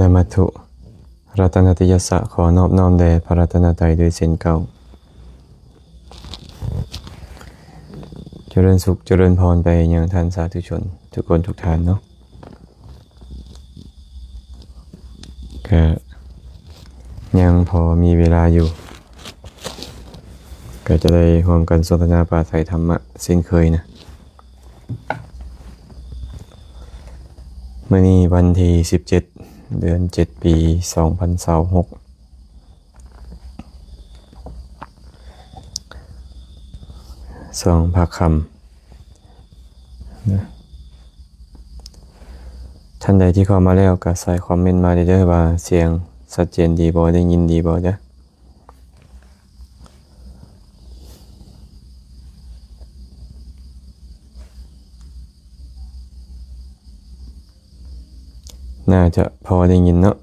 นามัตถุรัตนติยสะขอนอบน้อมแด่พระรัตนตรัยด้วยเส้นเก่าเจริญสุขเจริญพรไปยังท่านสาธุชนทุกคนทุกท่านเนาะก็ยังพอมีเวลาอยู่ก็จะได้ร่วมกันสนทนาปราศัยธรรมะเช่นเคยนะเมื่อนี้วันที่17 เดือน 7 ปี 2026สองภาคคำนะท่านใดที่เข้ามาแล้วก็ใส่คอมเมนต์มาเด้อว่าเสียงชัดเจนดีบ่ได้ยินดีบ่จ้ะน่าจะพอได้ยินเนาะ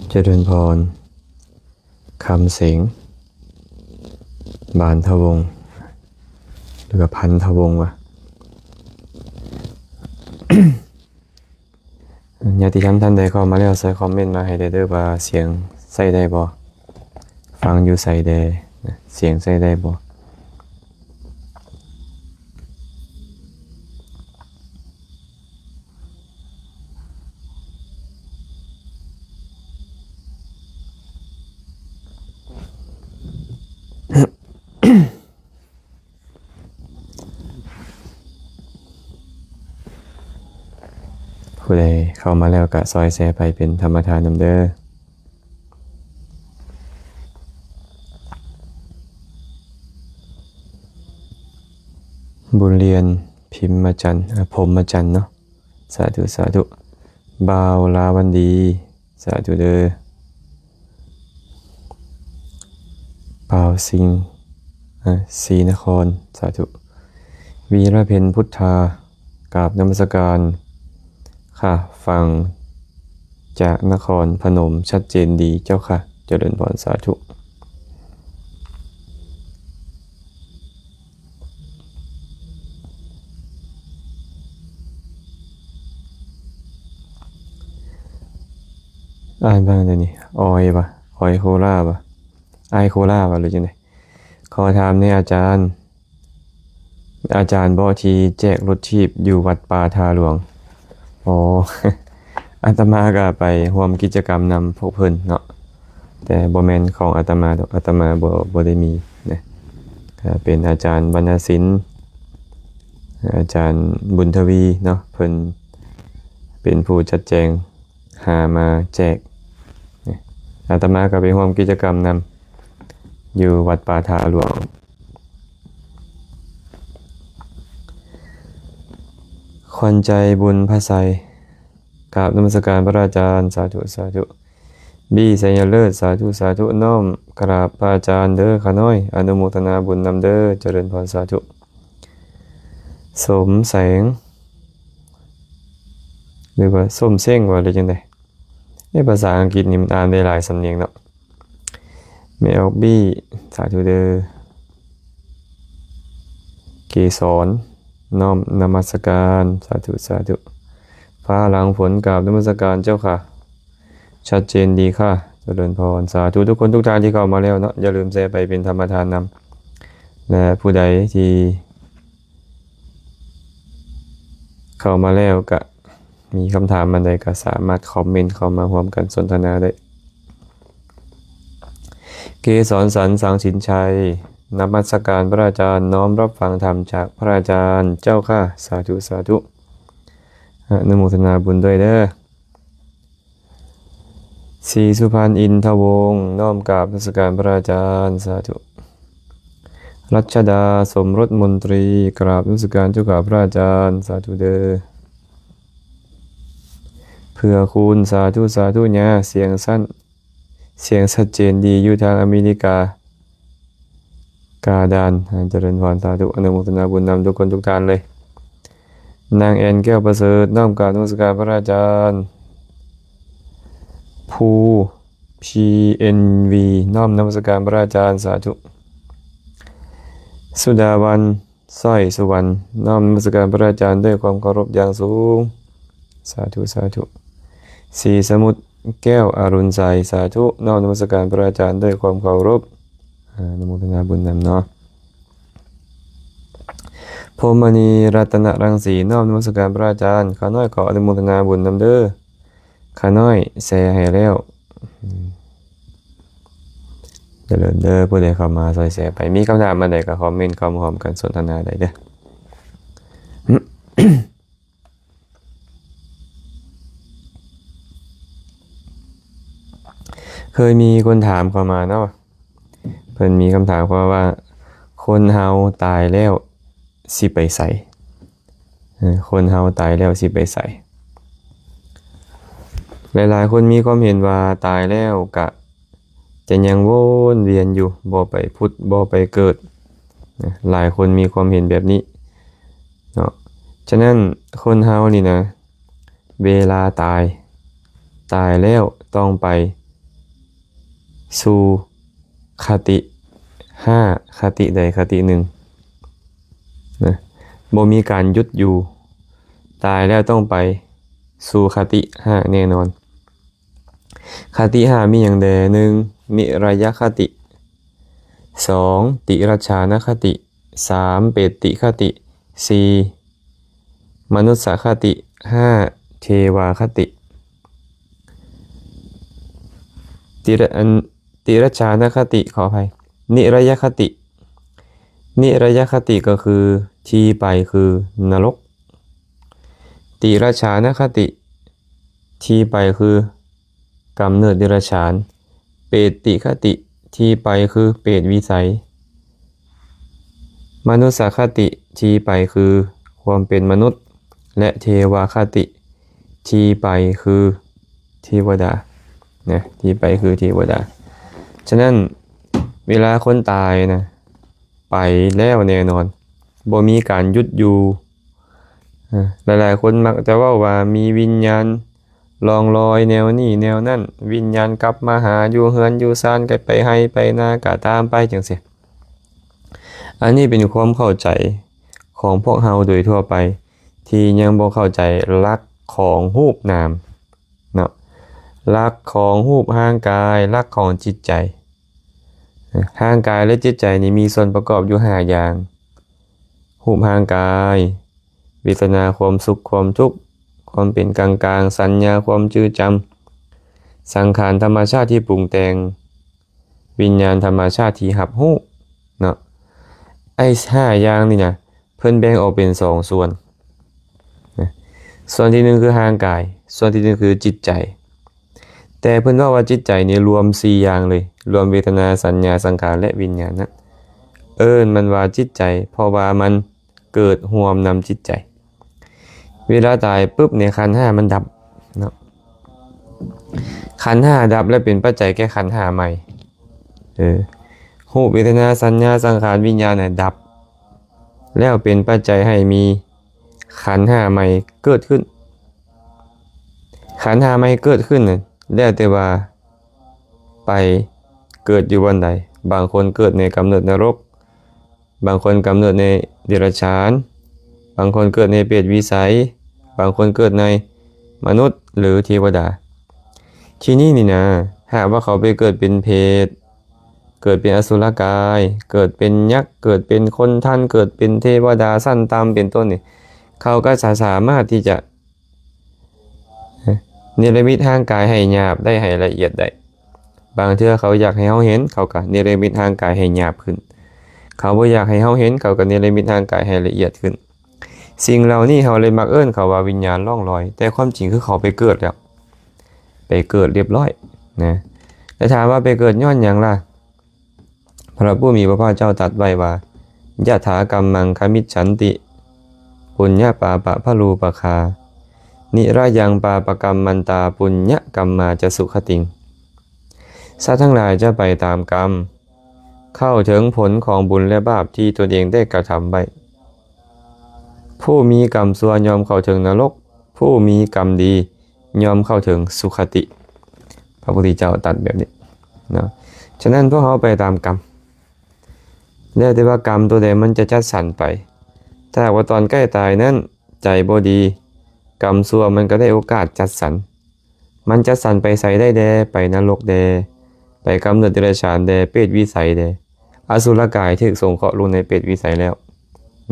เจริญพรคำเสียงบานทวงหรือพันทวงวะ ญาติธรรมท่านใดเข้ามาแล้วใส่คอมเมนต์มาให้ได้เด้อว่าเสียงใส่ได้บ่ฟังอยู่ใส่ได้เสียงใส่ได้บ่ผู้ใดเข้ามาแล้วก็ซอยแชร์ไปเป็นธรรมทานนำเด้อบุญเรียนพิมพ์มาจันผมมาจันเนาะสาธุสาธุบ่าวลาวันดีสาธุเด้อบ่าวสิงศรีนครสาธุวีระเพ็ญพุทธากราบนมัสการค่ะฟังจากนครพนมชัดเจนดีเจ้าค่ะเจริญพรสาธุอ่านบ้างเดี๋ยวนี้ออยปะออยโคล่าปะไอโคล่าปะหรือยังไงขอถามในอาจารย์บอกทีแจกรถทีบอยู่วัดป่าทาหลวงอ๋อ อาตมาก็ไปร่วมกิจกรรมนำพวกเพิ่นเนาะแต่บ่แม่นของอาตมาดอกอาตมาบ่ได้มีนะก็เป็นอาจารย์วรรณศิลป์อาจารย์บุญทวีเนาะเพิ่นเป็นผู้จัดแจงหามาแจกอาตมาก็ไปร่วมกิจกรรมนำอยู่วัดป่าทาหลวงขวัญใจบุญพระไสยกราบนมัสการพระอาจารย์สาธุสาธุบี้ไสยเลิศสาธุสาธุน้อมกราบพระอาจารย์เด้อขาน้อยอนุโมทนาบุญนำเด้อเจริญพรสาธุสมแสงหรือว่าส้มเส้งว่าหรือจังไดในภาษาอังกฤษนี่มันอ่านได้หลายสำเนียงเนาะแม่ออกบี้สาธุเด้อเกสรน้อมนมัสการสาธุสาธุฟ้าหลังฝนกราบนมัสการเจ้าค่ะชัดเจนดีค่ะเจริญพรสาธุทุกคนทุกท่านที่เข้ามาแล้วเนาะอย่าลืมแชร์ไปเป็นธรรมทานนำและผู้ใดที่เข้ามาแล้วก็มีคำถามอันใดก็สามารถคอมเมนต์เข้ามาร่วมกันสนทนาได้เกสรสันสังสินชัยนมัสการพระอาจารย์น้อมรับฟังธรรมจากพระอาจารย์เจ้าค่ะสาธุสาธุอนุโมทนาบุญด้วยเด้อศรีสุพรรณอินทวงศ์น้อมกราบนมัสการพระอาจารย์สาธุรัชดาสมรสมนตรีกราบนมัสการเจ้าข้าพระอาจารย์สาธุเด้อเพื่อคุณสาธุสาธุเนี่ยเสียงสั้นเสียงชัดเจนดีอยู่ทางอเมริกากาดานเจริญพรสาธุอนุโมทนาบุญนำทุกคนทุกท่านเลย นางแอนแก้วประเสริฐน้อมกราบนมัสการพระอาจารย์ภู PNV น้อมนมัสการพระอาจารย์สาธุสุดาวันสร้อยสุวรรณน้อมนมัสการพระอาจารย์ด้วยความเคารพอย่างสูงสาธุสาธุศรีสมุทรแก้วอรุณใสสาธุน้อมนมัสการพระอาจารย์ด้วยความเคารพอนุโมทนาบุญนำเนาะพรหมณีรัตนรังสีน้อมนมัสการพระอาจารย์ข้าน้อยขออนุโมทนาบุญนำเด้อข้าน้อยแชร์ให้แล้วเจริญเด้อผู้ใดเข้ามาซอยแชร์ไปมีคำถามมาใดก็คอมเมนต์คอมกันสนทนาได้เด้อ เคยมีคนถามเข้ามาเนาะเพิ่นมีคำถามเข้ามาว่าคนเฮาตายแล้วสิไปไสคนเฮาตายแล้วสิไปไสหลายๆคนมีความเห็นว่าตายแล้วก็จะยังวนเวียนอยู่บ่ไปพุทธบ่ไปเกิดหลายคนมีความเห็นแบบนี้เนาะฉะนั้นคนเฮานี่นะเวลาตายแล้วต้องไปสู่คติ5คติใดคติหนึ่งนะบ่มีการหยุดอยู่ตายแล้วต้องไปสู่คติ5แน่นอนคติ5มีอย่างใด1มิรยคติ2ติรัชฌานคติ3เปตติคติ4มนุสสคติ5เทวาคติติรัชฌานคติขออภัยนิรยคติก็คือที่ไปคือนรกติรัชฌานคติที่ไปคือกำเนิดเดรัจฉานเปตติคติที่ไปคือเปรตวิสัยมนุสสคติที่ไปคือความเป็นมนุษย์และเทวคติที่ไปคือเทวดานะที่ไปคือเทวดาฉะนั้นเวลาคนตายนะไปแล้วแน่นอนบ่มีการหยุดอยู่หลายๆคนมักจะว่ามีวิญญาณลองลอยแนวนี้แนวนั่นวิญญาณกลับมาหาอยู่เฮือนอยู่ซ่านก็ไปให้ไปนากะตามไปจังซี่อันนี้เป็นความเข้าใจของพวกเฮาโดยทั่วไปที่ยังบ่เข้าใจหลักของรูปนามเนาะหลักของรูปร่างกายหลักของจิตใจร่างกายและจิตใจนี่มีส่วนประกอบอยู่5อย่างรูปร่างกายเวทนาความสุขความทุกข์ความเป็นกลางๆสัญญาความจืดจำสังขารธรรมชาติที่ปรุงแต่งวิญญาณธรรมชาติที่รับรู้เนาะไอ้5อย่างนี่นะเพิ่นแบ่งออกเป็น2ส่วนส่วนที่1คือร่างกายส่วนที่1คือจิตใจแต่เพิ่นว่าจิตใจนี่รวม4อย่างเลยรวมเวทนาสัญญาสังขารและวิญญาณนะมันว่าจิตใจเพราะว่ามันเกิดร่วมนำจิตใจเวลาตายปุ๊บเนี่ยขันธ์5มันดับเนาะขันธ์5ดับแล้วเป็นปัจจัยแก่ขันธ์5ใหม่รูปเวทนาสัญญาสังขารวิญญาณเนี่ยดับแล้วเป็นปัจจัยให้มีขันธ์5ใหม่เกิดขึ้นขันธ์5ใหม่เกิดขึ้นน่ะแล้วแต่ว่าไปเกิดอยู่วันใดบางคนเกิดในกำเนิดนรกบางคนกำเนิดในเดรัจฉานบางคนเกิดในเปรตวิสัยบางคนเกิดในมนุษย์หรือเทวดาที่นี่นะหากว่าเขาไปเกิดเป็นเพศเกิดเป็นอสุรกายเกิดเป็นยักษ์เกิดเป็นคนท่านเกิดเป็นเทวดาสั้นตามเป็นต้นนี่เขาก็สามารถที่จะเนรมิตร่างกายให้หยาบได้ให้ละเอียดได้บางเทื่อเขาอยากให้เฮาเห็นเขาก็เนรมิตร่างกายให้หยาบขึ้นเขาบ่อยากให้เฮาเห็นเขาก็เนรมิตร่างกายให้ละเอียดขึ้นสิ่งเหล่านี้เฮาเลยมักเขาว่าวิญญาณล่องลอยแต่ความจริงคือเขาไปเกิดแล้วไปเกิดเรียบร้อยนะแต่ถามว่าไปเกิดย้อนหยังล่ะพระผู้มีพระภาคเจ้าตรัสไว้ว่ายะถากรรมังคมิจฉันติปุญญาปาปะพะลูปคานิรายังปาปกรรมมันตาปุญญกรรมมาจะสุขติงสัตว์ทั้งหลายจะไปตามกรรมเข้าถึงผลของบุญและบาปที่ตนเองได้กระทำไว้ ผู้มีกรรมชั่วยอมเข้าถึงนรกผู้มีกรรมดียอมเข้าถึงสุคติพระพุทธเจ้าตรัสแบบนี้เนาะฉะนั้นพวกเราไปตามกรรมแล้วแต่ว่ากรรมตัวใดมันจะจัดสรรไปถ้าว่าตอนใกล้ตายนั้นใจบ่ดีกรรมชั่วมันก็ได้โอกาสจัดสรรมันจัดสรรไปใส่ได้แดไปนรกแดไปกำเนิดเดรัจฉานแดเปรตวิสัยแดอสุรกายถึกส่งเคราะห์ลงในเปรตวิสัยแล้ว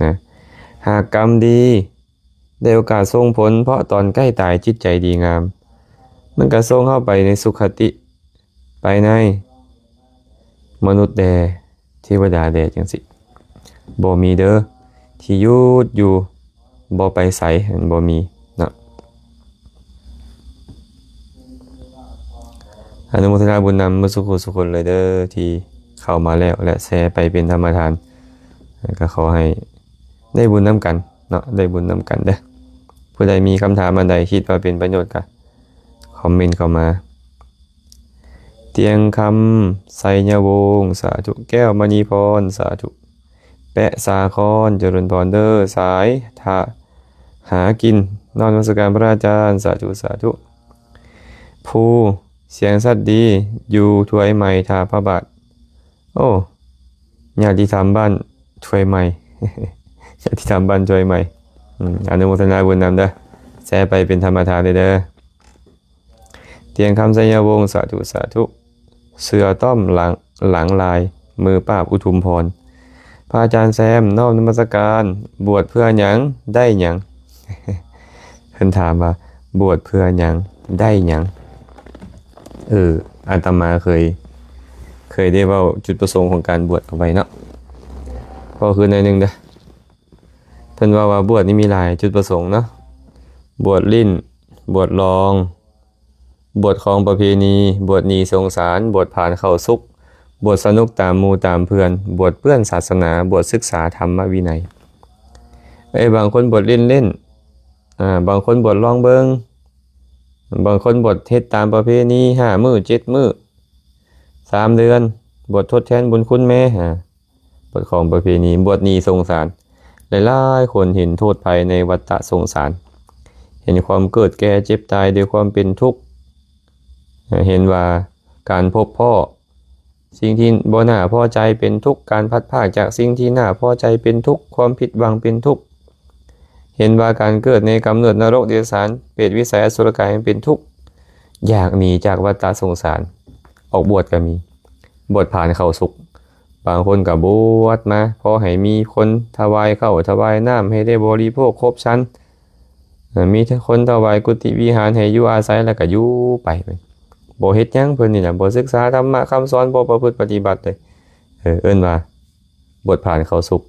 นะหากกรรมดีได้โอกาสส่งผลเพราะตอนใกล้ตายจิตใจดีงามมันก็ส่งเข้าไปในสุขติไปในมนุษย์แดเทวดาแดจังสิบ่มีเด้อที่อยู่บ่ไปไสบ่มีเนาะอนุโมทนาบุญนำมุสุขุสุคนเลยเด้อที่เข้ามาแล้วและแชร์ไปเป็นธรรมทานก็ขอให้ได้บุญน้ำกันเนาะได้บุญน้ำกันเด้อผู้ใดมีคำถามอันใดคิดว่าเป็นประโยชน์ก็คอมเมนต์เข้ามาเตียงคำไสยวงศ์สาธุแก้วมณีพรสาธุแปะสาคอนเจริญพรเด้อสายทาหากินนอนนมัสการพระอาจารย์สาธุสาธุผู้เสียงสัตว์ดีอยู่ถวยใหม่ทาพระบาทโอ้ญาติธรรมบ้านถวยใหม่ ญาติธรรมบ้านถวยใหม่อนุโมทนาบุญนำเด้อแชร์ไปเป็นธรรมทานเด้อเตียงคำไสยวงศ์สาธุสาธุเสือต้อมหลังลายมือปราบอุทุมพรพระอาจารย์แซมนอบนมัสการบวชเพื่อหยังได้หยัง เพิ่นถามว่าบวชเพื่อหยังได้หยังอาตมาเคยได้เว้าจุดประสงค์ของการบวชเอาไว้เนาะก็คือในหนึ่งเด้อเพิ่นว่าบวชนี่มีหลายจุดประสงค์เนาะบวชลิ้นบวชรองบวชของประเพณีบวชหนีสงสารบวชผ่านเข้าสุขบวชสนุกตามหมู่ตามเพื่อนบวชเพื่อนศาสนาบวชศึกษาธรรมวินัยบางคนบวชเล่นบางคนบวชลองเบิงบางคนบวชเทศตามประเพณี5 มื้อ 7 มื้อ3 เดือนบวชทดแทนบุญคุณแม่บวชของประเพณีบวชหนีสงสารหลายๆคนเห็นโทษภัยในวัฏสงสารเห็นความเกิดแก่เจ็บตายด้วยความเป็นทุกข์เห็นว่าการพบพ่อสิ่งที่บ่น่าพอใจเป็นทุกข์การพัดพรากจากสิ่งที่น่าพอใจเป็นทุกข์ความผิดหวังเป็นทุกข์เห็นว่าการเกิดในกำเนิดนรกเดรัจฉานเปรตวิสัยอสุรกายเป็นทุกข์อยากหนีจากวัฏสงสารออกบวชก็มีบวชผ่านเข้าสุขบางคนก็บวชมาพอให้มีคนถวายข้าวถวายน้ำให้ได้บริโภคครบชั้นมีคนถวายกุฏิวิหารให้อยู่อาศัยแล้วก็อยู่ไปบ่เฮ็ดหยังเพิ่นนี่น่ะบ่ศึกษาธรรมะคำสอนบ่ประพฤติปฏิบัติเลยเอิ้นว่าบวชผ่านเข้าสุข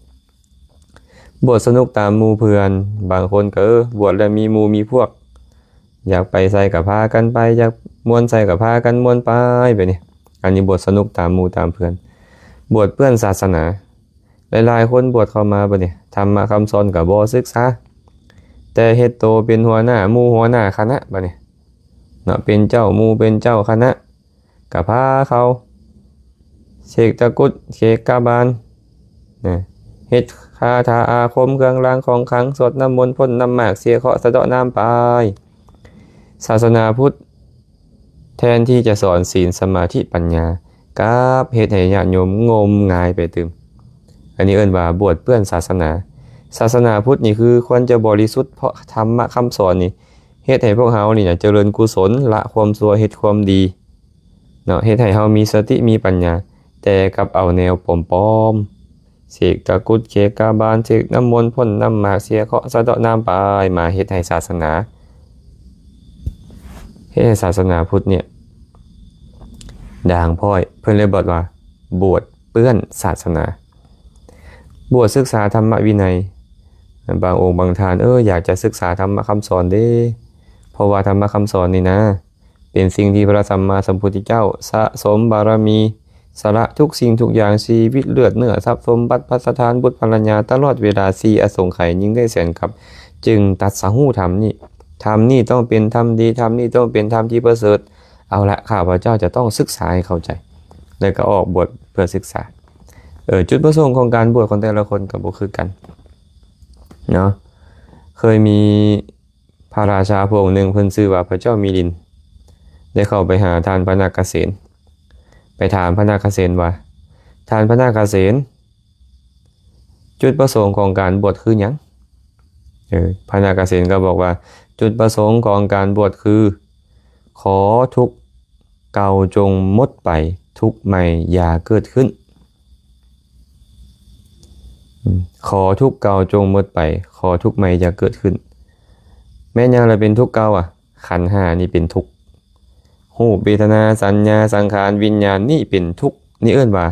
บวชสนุกตามหมู่เพื่อนบางคนก็บวชแล้วมีหมู่มีพวกอยากไปใส่ก็พากันไปอยากม่วนใส่ก็พากันม่วนไปแบบนี้อันนี้บวชสนุกตามหมู่ตามเพื่อนบวชเพื่อนศาสนาหลายๆคนบวชเข้ามาบัดนี้ธรรมะคำสอนก็บ่ศึกษาแต่เฮ็ดโตเป็นหัวหน้าหมู่หัวหน้าคณะบัดนี้เนาะเป็นเจ้าหมู่เป็นเจ้าคณะก็พาเขาเสกตะกรุดเสกกาบาลเฮ็ดคาถาอาคมเครื่องรางของขลังสวดน้ำมนต์พ่นน้ำหมากเสียเคราะห์สะเดาะน้ำปายศาสนาพุทธแทนที่จะสอนศีลสมาธิปัญญากับเฮ็ดให้ญาติโยมงมงายไปตึมอันนี้เอิ้นว่าบวชเพื่อนศาสนาศาสนาพุทธนี่คือควรจะบริสุทธิ์เพราะธรรมะคำสอนนี่เฮ็ดให้พวกเฮานี่เจริญกุศลละความชั่วเฮ็ดความดีเนาะเฮ็ดให้เฮามีสติมีปัญญาแต่กับเอาแนวปลอมๆเสกตะกรุดเสกกาบาลเสกน้ำมนต์พ่นน้ำหมากเสียเคราะห์สะเดาะน้ำปายมาเฮ็ดให้ศาสนาพุทธเนี่ยด่างพร้อยเพิ่นเลยบอกว่าบวชเปื้อนศาสนาบวชศึกษาธรรมวินัยบางองค์บางท่านอยากจะศึกษาธรรมะคำสอนเด้เพราะว่าธรรมะคำสอนนี่นะเป็นสิ่งที่พระสัมมาสัมพุทธเจ้าสะสมบารมีสละทุกสิ่งทุกอย่างชีวิตเลือดเนื้อทรัพย์สมบัติพัสถานบุตรภรรยาตลอดเวลา4อสงไขยยิ่งได้แสนครับจึงตัดสหูธรรมนี่ต้องเป็นธรรมดีธรรมนี่ต้องเป็นธรรมที่ประเสริฐเอาละข้าพเจ้าจะต้องศึกษาให้เข้าใจแล้วก็ออกบวชเพื่อศึกษาจุดประสงค์ของการบวชของแต่ละคนก็บ่คือกันเนาะ เคยมีพระราชาพระองค์หนึ่งเพิ่นชื่อว่าพระเจ้ามิลินได้เข้าไปหาท่านพระนาคเษนไปถามพระนาคเษนว่าท่านพระนาคเษนจุดประสงค์ของการบวชคือหยังพระนาคเษนก็บอกว่าจุดประสงค์ของการบวชคือขอทุกข์เก่าจงหมดไปทุกข์ใหม่อย่าเกิดขึ้นขอทุกข์เก่าจงหมดไปขอทุกข์ใหม่อย่าเกิดขึ้นแม้ยังอะไรเป็นทุกข์เก่าขันธ์ห้านี่เป็นทุกข์รูปเวทนาสัญญาสังขารวิญญาณนี่เป็นทุกข์นี่เอิ้นว่า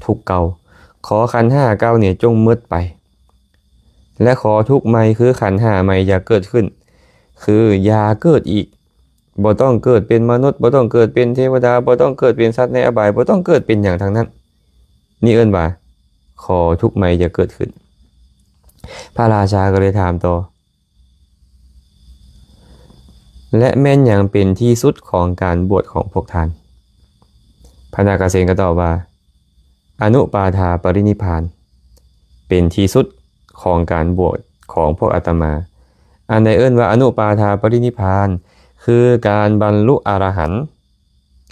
ทุกข์เก่าขอขันธ์ห้าเก่าเนี่ยจงหมดไปและขอทุกข์ใหม่คือขันธ์ห้าใหม่อย่าเกิดขึ้นคืออย่าเกิดอีกบ่ต้องเกิดเป็นมนุษย์บ่ต้องเกิดเป็นเทวดาบ่ต้องเกิดเป็นสัตว์ในอบายบ่ต้องเกิดเป็นอย่างทั้งนั้นนี่เอิ้นว่าขอทุกข์ใหม่อย่าเกิดขึ้นพระราชาก็เลยถามต่อและแม่นอย่างเป็นที่สุดของการบวชของพวกท่านพระนาคเษนก็ตอบว่าอนุปาทาปรินิพพานเป็นที่สุดของการบวชของพวกอาตมาอันใดเอิ้นว่าอนุปาทาปรินิพพานคือการบรรลุอรหันต์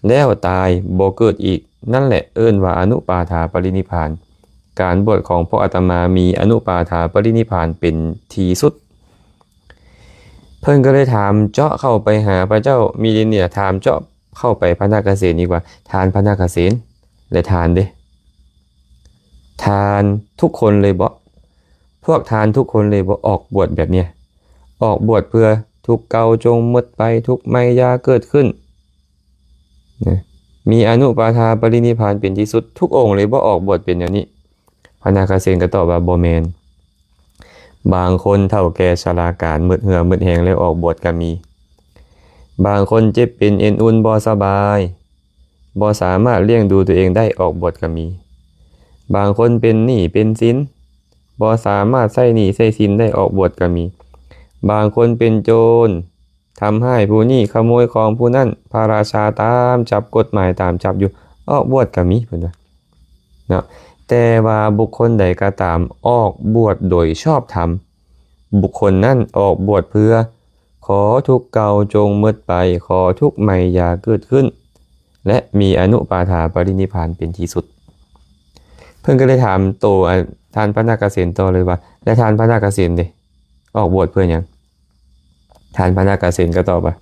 แล้วตายบ่เกิดอีกนั่นแหละเอิ้นว่าอนุปาทาปรินิพพานการบวชของพวกอาตมามีอนุปาทาปรินิพพานเป็นที่สุดเพิ่นก็เลยถามเจาะเข้าไปหาพระเจ้ามิลินเนี่ยถามเจาะเข้าไปพระนาคเษนอีกว่าทานพระนาคเษนและทานเด้ทานทุกคนเลยบ่พวกทานทุกคนเลยบ่ออกบวชแบบเนี้ยออกบวชเพื่อทุกข์เก่าจงหมดไปทุกข์ใหม่อย่าเกิดขึ้นนะมีอนุปาทาปรินิพพานเป็นที่สุดทุกองค์เลยบ่ออกบวชเป็นอย่างนี้พระนาคเษนก็ตอบว่าบ่แม่นบางคนเฒ่าแก่ชราการมืดเหือมืดแหงแล้วออกบวชก็มีบางคนเจ็บเป็นเอ็นอุ่นบ่สบายบ่สามารถเลี้ยงดูตัวเองได้ออกบวชก็มีบางคนเป็นหนี้เป็นสินบ่สามารถใช้หนี้ใช้สินได้ออกบวชก็มีบางคนเป็นโจรทำให้ผู้นี้ขโมยของผู้นั้นพระราชาตามจับกฎหมายตามจับอยู่ออกบวชก็มีเพิ่นว่าเนาะแต่ว่าบุคคลใดก็ตามออกบวชโดยชอบธรรมบุคคลนั้นออกบวชเพื่อขอทุกข์เก่าจงหมดไปขอทุกข์ใหม่อย่าเกิดขึ้นและมีอนุปาทาปรินิพพานเป็นที่สุดเพิ่นก็เลยถามโตท่านพระนาคเษนต่อเลยว่าและท่านพระนาคเษนเด้ออกบวชเพื่อหยังท่านพระนาคเษนก็ตอบว่า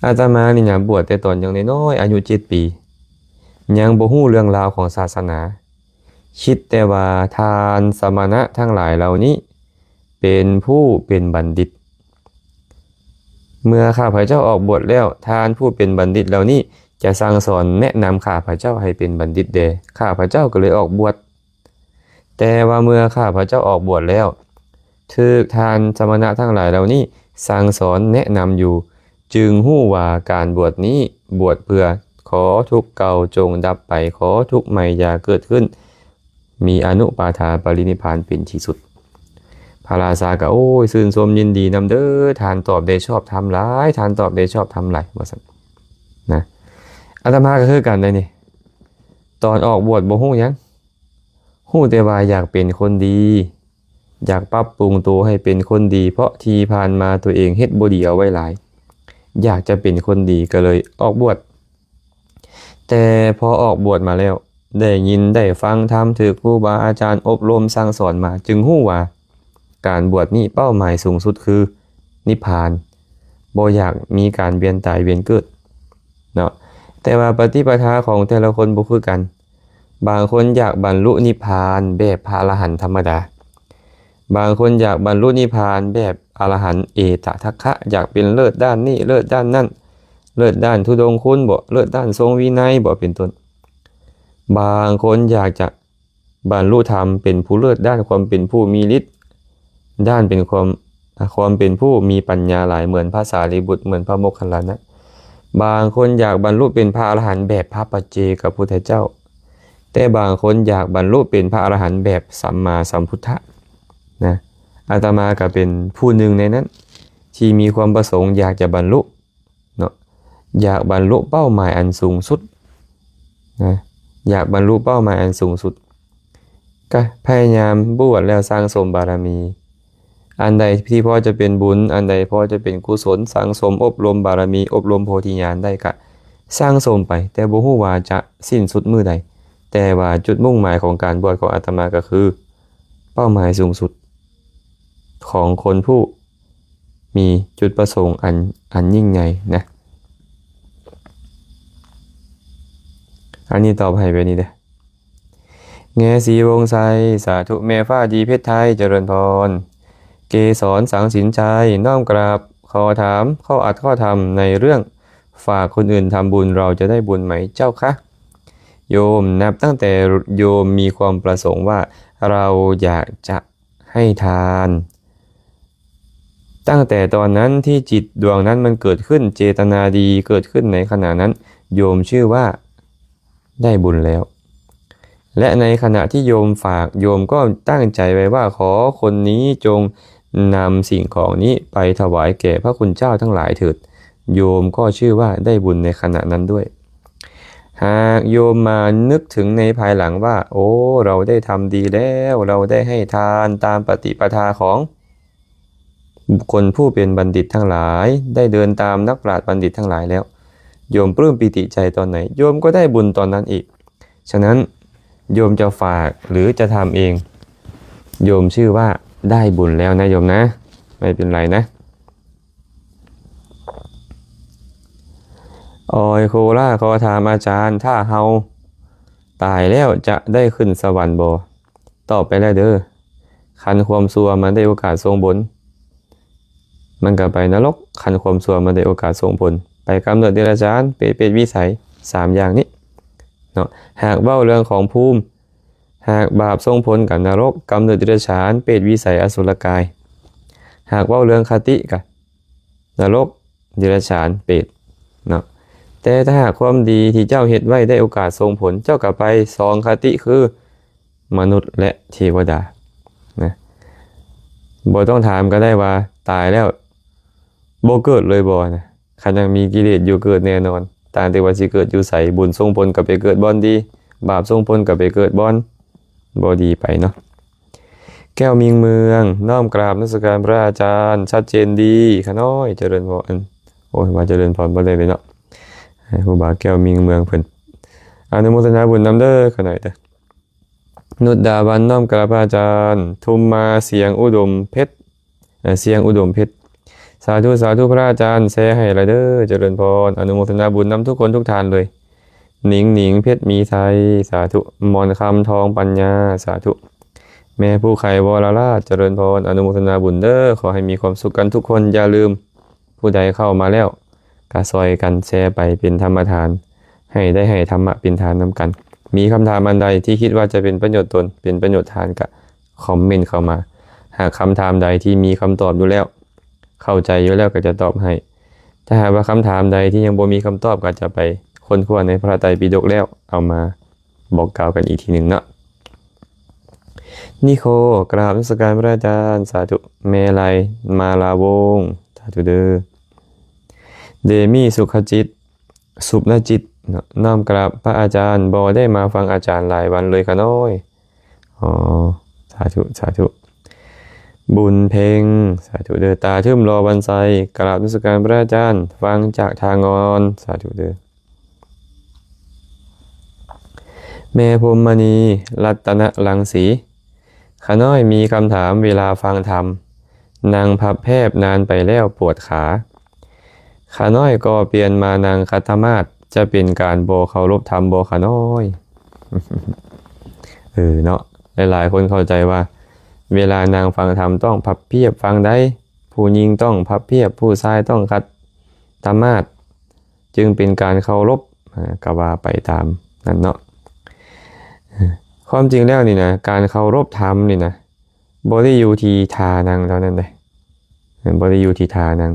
อาตมานี่นะบวชแต่ตอนยังน้อยอายุ7 ปียังบ่ฮู้เรื่องราวของศาสนาคิดแต่ว่าทานสมณะทั้งหลายเหล่านี้เป็นผู้เป็นบัณฑิตเมื่อข้าพเจ้าออกบวชแล้วทานผู้เป็นบัณฑิตเหล่านี้จะสั่งสอนแนะนำข้าพเจ้าให้เป็นบัณฑิตเด้ข้าพเจ้าก็เลยออกบวชแต่ว่าเมื่อข้าพเจ้าออกบวชแล้วถูกทานสมณะทั้งหลายเหล่านี้สั่งสอนแนะนำอยู่จึงฮู้ว่าการบวชนี้บวชเพื่อขอทุกข์เก่าจงดับไปขอทุกข์ใหม่อย่าเกิดขึ้นมีอนุปาทาปรินิพพานเป็นที่สุดพระราชาก็โอ้ยชื่นชมยินดีนำเด้อทานตอบได้ชอบทำหลายทานตอบได้ชอบทำหลายว่าซั่นนะอาตมาก็คือกันได้นี่ตอนออกบวชบ่ฮู้หยังฮู้แต่ว่าอยากเป็นคนดีอยากปรับปรุงตัวให้เป็นคนดีเพราะที่ผ่านมาตัวเองเฮ็ดบ่ดีเอาไว้หลายอยากจะเป็นคนดีก็เลยออกบวชแต่พอออกบวชมาแล้วได้ยินได้ฟังธรรมถูกครูบาอาจารย์อบรมสั่งสอนมาจึงฮู้ว่าการบวชนี้เป้าหมายสูงสุดคือนิพพานบ่อยากมีการเวียนตายเวียนเกิดเนาะแต่ว่าปฏิปทาของแต่ละคนบ่คือกันบางคนอยากบรรลุนิพพานแบบพระอรหันต์ธรรมดาบางคนอยากบรรลุนิพพานแบบอรหันต์เอตทัคคะอยากเป็นเลิศด้านนี้เลิศด้านนั้นเลิศด้านทุดงคุณบ่เลิศด้านทรงวินัยบ่เป็นต้นบางคนอยากจะบรรลุธรรมเป็นผู้เลิศด้านความเป็นผู้มีฤทธิ์ด้านเป็นความเป็นผู้มีปัญญาหลายเหมือนพระสารีบุตรเหมือนพระโมคคัลลานะบางคนอยากบรรลุเป็นพระอรหันต์แบบพระปัจเจกพุทธเจ้าแต่บางคนอยากบรรลุเป็นพระอรหันต์แบบสัมมาสัมพุทธะนะอาตมาก็เป็นผู้หนึ่งในนั้นที่มีความประสงค์อยากจะบรรลุเนาะอยากบรรลุเป้าหมายอันสูงสุดนะอยากบรรลุเป้าหมายอันสูงสุดก็พยายามบวชแล้วสร้างสมบารมี อันใดที่พอจะเป็นบุญอันใดพอจะเป็นกุศลสังสมอบรมบารมีอบรมโพธิญาณได้ก็สร้างสมไปแต่บ่ฮู้ว่าจะสิ้นสุดมื้อใดแต่ว่าจุดมุ่งหมายของการบวชของอาตมาก็คือเป้าหมายสูงสุดของคนผู้มีจุดประสงค์อันยิ่งใหญ่นะอันนี้ตอบให้ไปนี่เด้อแงสีวงไซสาธุแม่ฟ้าดีเพชรไทยเจริญพรเกสรสังสินชัยน้อมกราบขอถามข้ออัดข้อธรรมในเรื่องฝากคนอื่นทำบุญเราจะได้บุญไหมเจ้าคะโยมนับตั้งแต่โยมมีความประสงค์ว่าเราอยากจะให้ทานตั้งแต่ตอนนั้นที่จิตดวงนั้นมันเกิดขึ้นเจตนาดีเกิดขึ้นในขณะนั้นโยมชื่อว่าได้บุญแล้วและในขณะที่โยมฝากโยมก็ตั้งใจไว้ว่าขอคนนี้จงนำสิ่งของนี้ไปถวายแก่พระคุณเจ้าทั้งหลายเถิดโยมก็ชื่อว่าได้บุญในขณะนั้นด้วยหากโยมมานึกถึงในภายหลังว่าโอ้เราได้ทำดีแล้วเราได้ให้ทานตามปฏิปทาของบุคคลผู้เป็นบัณฑิตทั้งหลายได้เดินตามนักปราชญ์บัณฑิตทั้งหลายแล้วโยมปลื้มปิติใจตอนไหนโยมก็ได้บุญตอนนั้นอีกฉะนั้นโยมจะฝากหรือจะทำเองโยมชื่อว่าได้บุญแล้วนะโยมนะไม่เป็นไรนะออยโคล่าขอถามอาจารย์ถ้าเฮาตายแล้วจะได้ขึ้นสวรรค์บ่ตอบไปแล้วเด้อคันความชั่วมันได้โอกาสทรงผลมันก็ไปนรกคันความชั่วมันได้โอกาสทรงผลไปกำเนิดเดรัจฉานเปรตวิสัย3อย่างนี้เนาะหากเว้าเรื่องของภูมิหากบาปทรงผลกับนรกกำเนิดเดรัจฉานเปรตวิสัยอสุรกายหากเว้าเรื่องคติกับนรกเดรัจฉานเปรตเนาะแต่ถ้าหากความดีที่เจ้าเฮ็ดไว้ได้โอกาสทรงผลเจ้าก็ไป2คติคือมนุษย์และเทวดานะบ่ต้องถามก็ได้ว่าตายแล้วบ่เกิดเลยบ่นะคันยังมีกิเลสอยู่เกิดแน่นอนต่างแต่ว่าสิเกิดอยู่ไสบุญทรงผลก็ไปเกิดบ่อนดีบาปทรงผลก็ไปเกิดบ่อนบ่ดีไปเนาะแก้วมิงเมืองน้อมกราบนมัสการพระอาจารย์ชัดเจนดีขะน้อยเจริญพรโอ้ยว่าเจริญพรบ่ได้เลยเนาะให้ครูบาแก้วมิงเมืองเพิ่นอนุโมทนาบุญนำเด้อขะหน่อยเด้อนุชดาวันน้อมกราบพระอาจารย์ทุมมาเสียงอุดมเพชรเสียงอุดมเพชรสาธุสาธุพระอาจารย์แชร์ให้หลายเด้อเจริญพรอนุโมทนาบุญนำทุกคนทุกทานเลยหนิงเพชรมีไทยสาธุมนคำทองปัญญาสาธุแม่ผู้ไขวรราชเจริญพรอนุโมทนาบุญเด้อขอให้มีความสุขกันทุกคนอย่าลืมผู้ใดเข้ามาแล้วกะซอยกันแชร์ไปเป็นธรรมทานให้ได้ให้ธรรมะเป็นทานนำกันมีคำถามอันใดที่คิดว่าจะเป็นประโยชน์ตนเป็นประโยชน์ทานก็คอมเมนต์เข้ามาหากคำถามใดที่มีคำตอบอยู่แล้วเข้าใจอยู่แล้วก็จะตอบให้ถ้าหากว่าคำถามใดที่ยังบ่มีคำตอบก็จะไปค้นคว้าในพระไตรปิฎกแล้วเอามาบอกกล่าวกันอีกทีหนึ่งเนาะนิโคกราบนมัสการพระอาจารย์สาธุเมลัยมาลาวงศ์สาธุเด้อเดมี่สุขจิตสุปนจิตน้อมกราบพระอาจารย์บ่ได้มาฟังอาจารย์หลายวันเลยค่ะน้อยอ๋อสาธุสาธุบุญเพ็งสาธุเด้อตาทึมรอวันไซกราบนมัสการพระอาจารย์ฟังจากทางงอนสาธุเด้อแม่พรหมณีรัตนรังสีขาน้อยมีคำถามเวลาฟังธรรมนางพับแพบนานไปแล้วปวดขาขาน้อยก็เปลี่ยนมานางคัตมาศจะเป็นการโบเคารพธรรมโบขาน้อย เนาะหลายๆคนเข้าใจว่าเวลานางฟังธรรมต้องพับเพียบฟังได้ผู้หญิงต้องพับเพียบผู้ชายต้องคัตมาศจึงเป็นการเคารพก็ว่าไปตามนั้นเนาะความจริงแล้วนี่นะการเคารพธรรมนี่นะบ่ได้อยู่ที่ทานังเท่านั้นเลยบ่ได้อยู่ที่ทานัง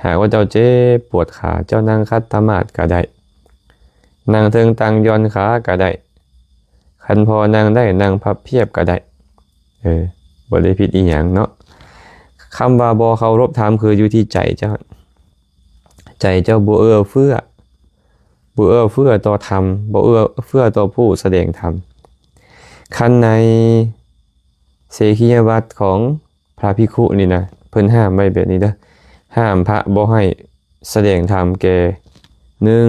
หากว่าเจ้าเจ็บปวดขาเจ้านั่งคัตมาศก็ได้นั่งเทิงตังย้อนขาก็ได้คันพอนั่งได้นั่งพับเพียบก็ได้บ่ได้ผิดอีหยังเนาะคำว่าบ่เคารพธรรมคืออยู่ที่ใจเจ้าใจเจ้าบ่เอื้อเฟื้อต่อธรรมบ่เอื้อเฟื้อต่อผู้แสดงธรรมขั้นในเสขียวัตรของพ ระภิกขุนี่นะเพิ่นห้ามไว้แบบนี้เด้อห้ามพระบ่ให้แสดงธรรมแก่หนึ่ง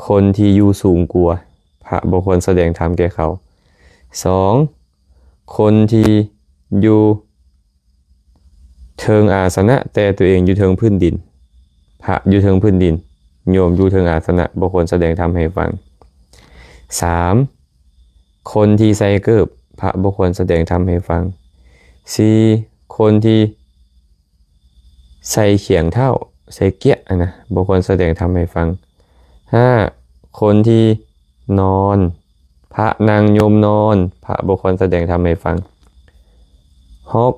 คนที่อยู่สูงกว่าพระบ่ควรแสดงธรรมแก่เขาสองคนที่อยู่เทิงอาสนะแต่ตัวเองอยู่เทิงพื้นดินพระอยู่เทิงพื้นดินโยมอยู่เทิงอาสนะบ่ควรแสดงธรรมให้ฟังสามคนที่ใส่เกิบพระบ่ควรแสดงธรรมให้ฟังสี่คนที่ใส่เขียงเท่าใส่เกี้ยนะบ่ควรแสดงธรรมให้ฟังห้าคนที่นอนพระนางโยมนอนพระบ่ควรแสดงธรรมให้ฟังหก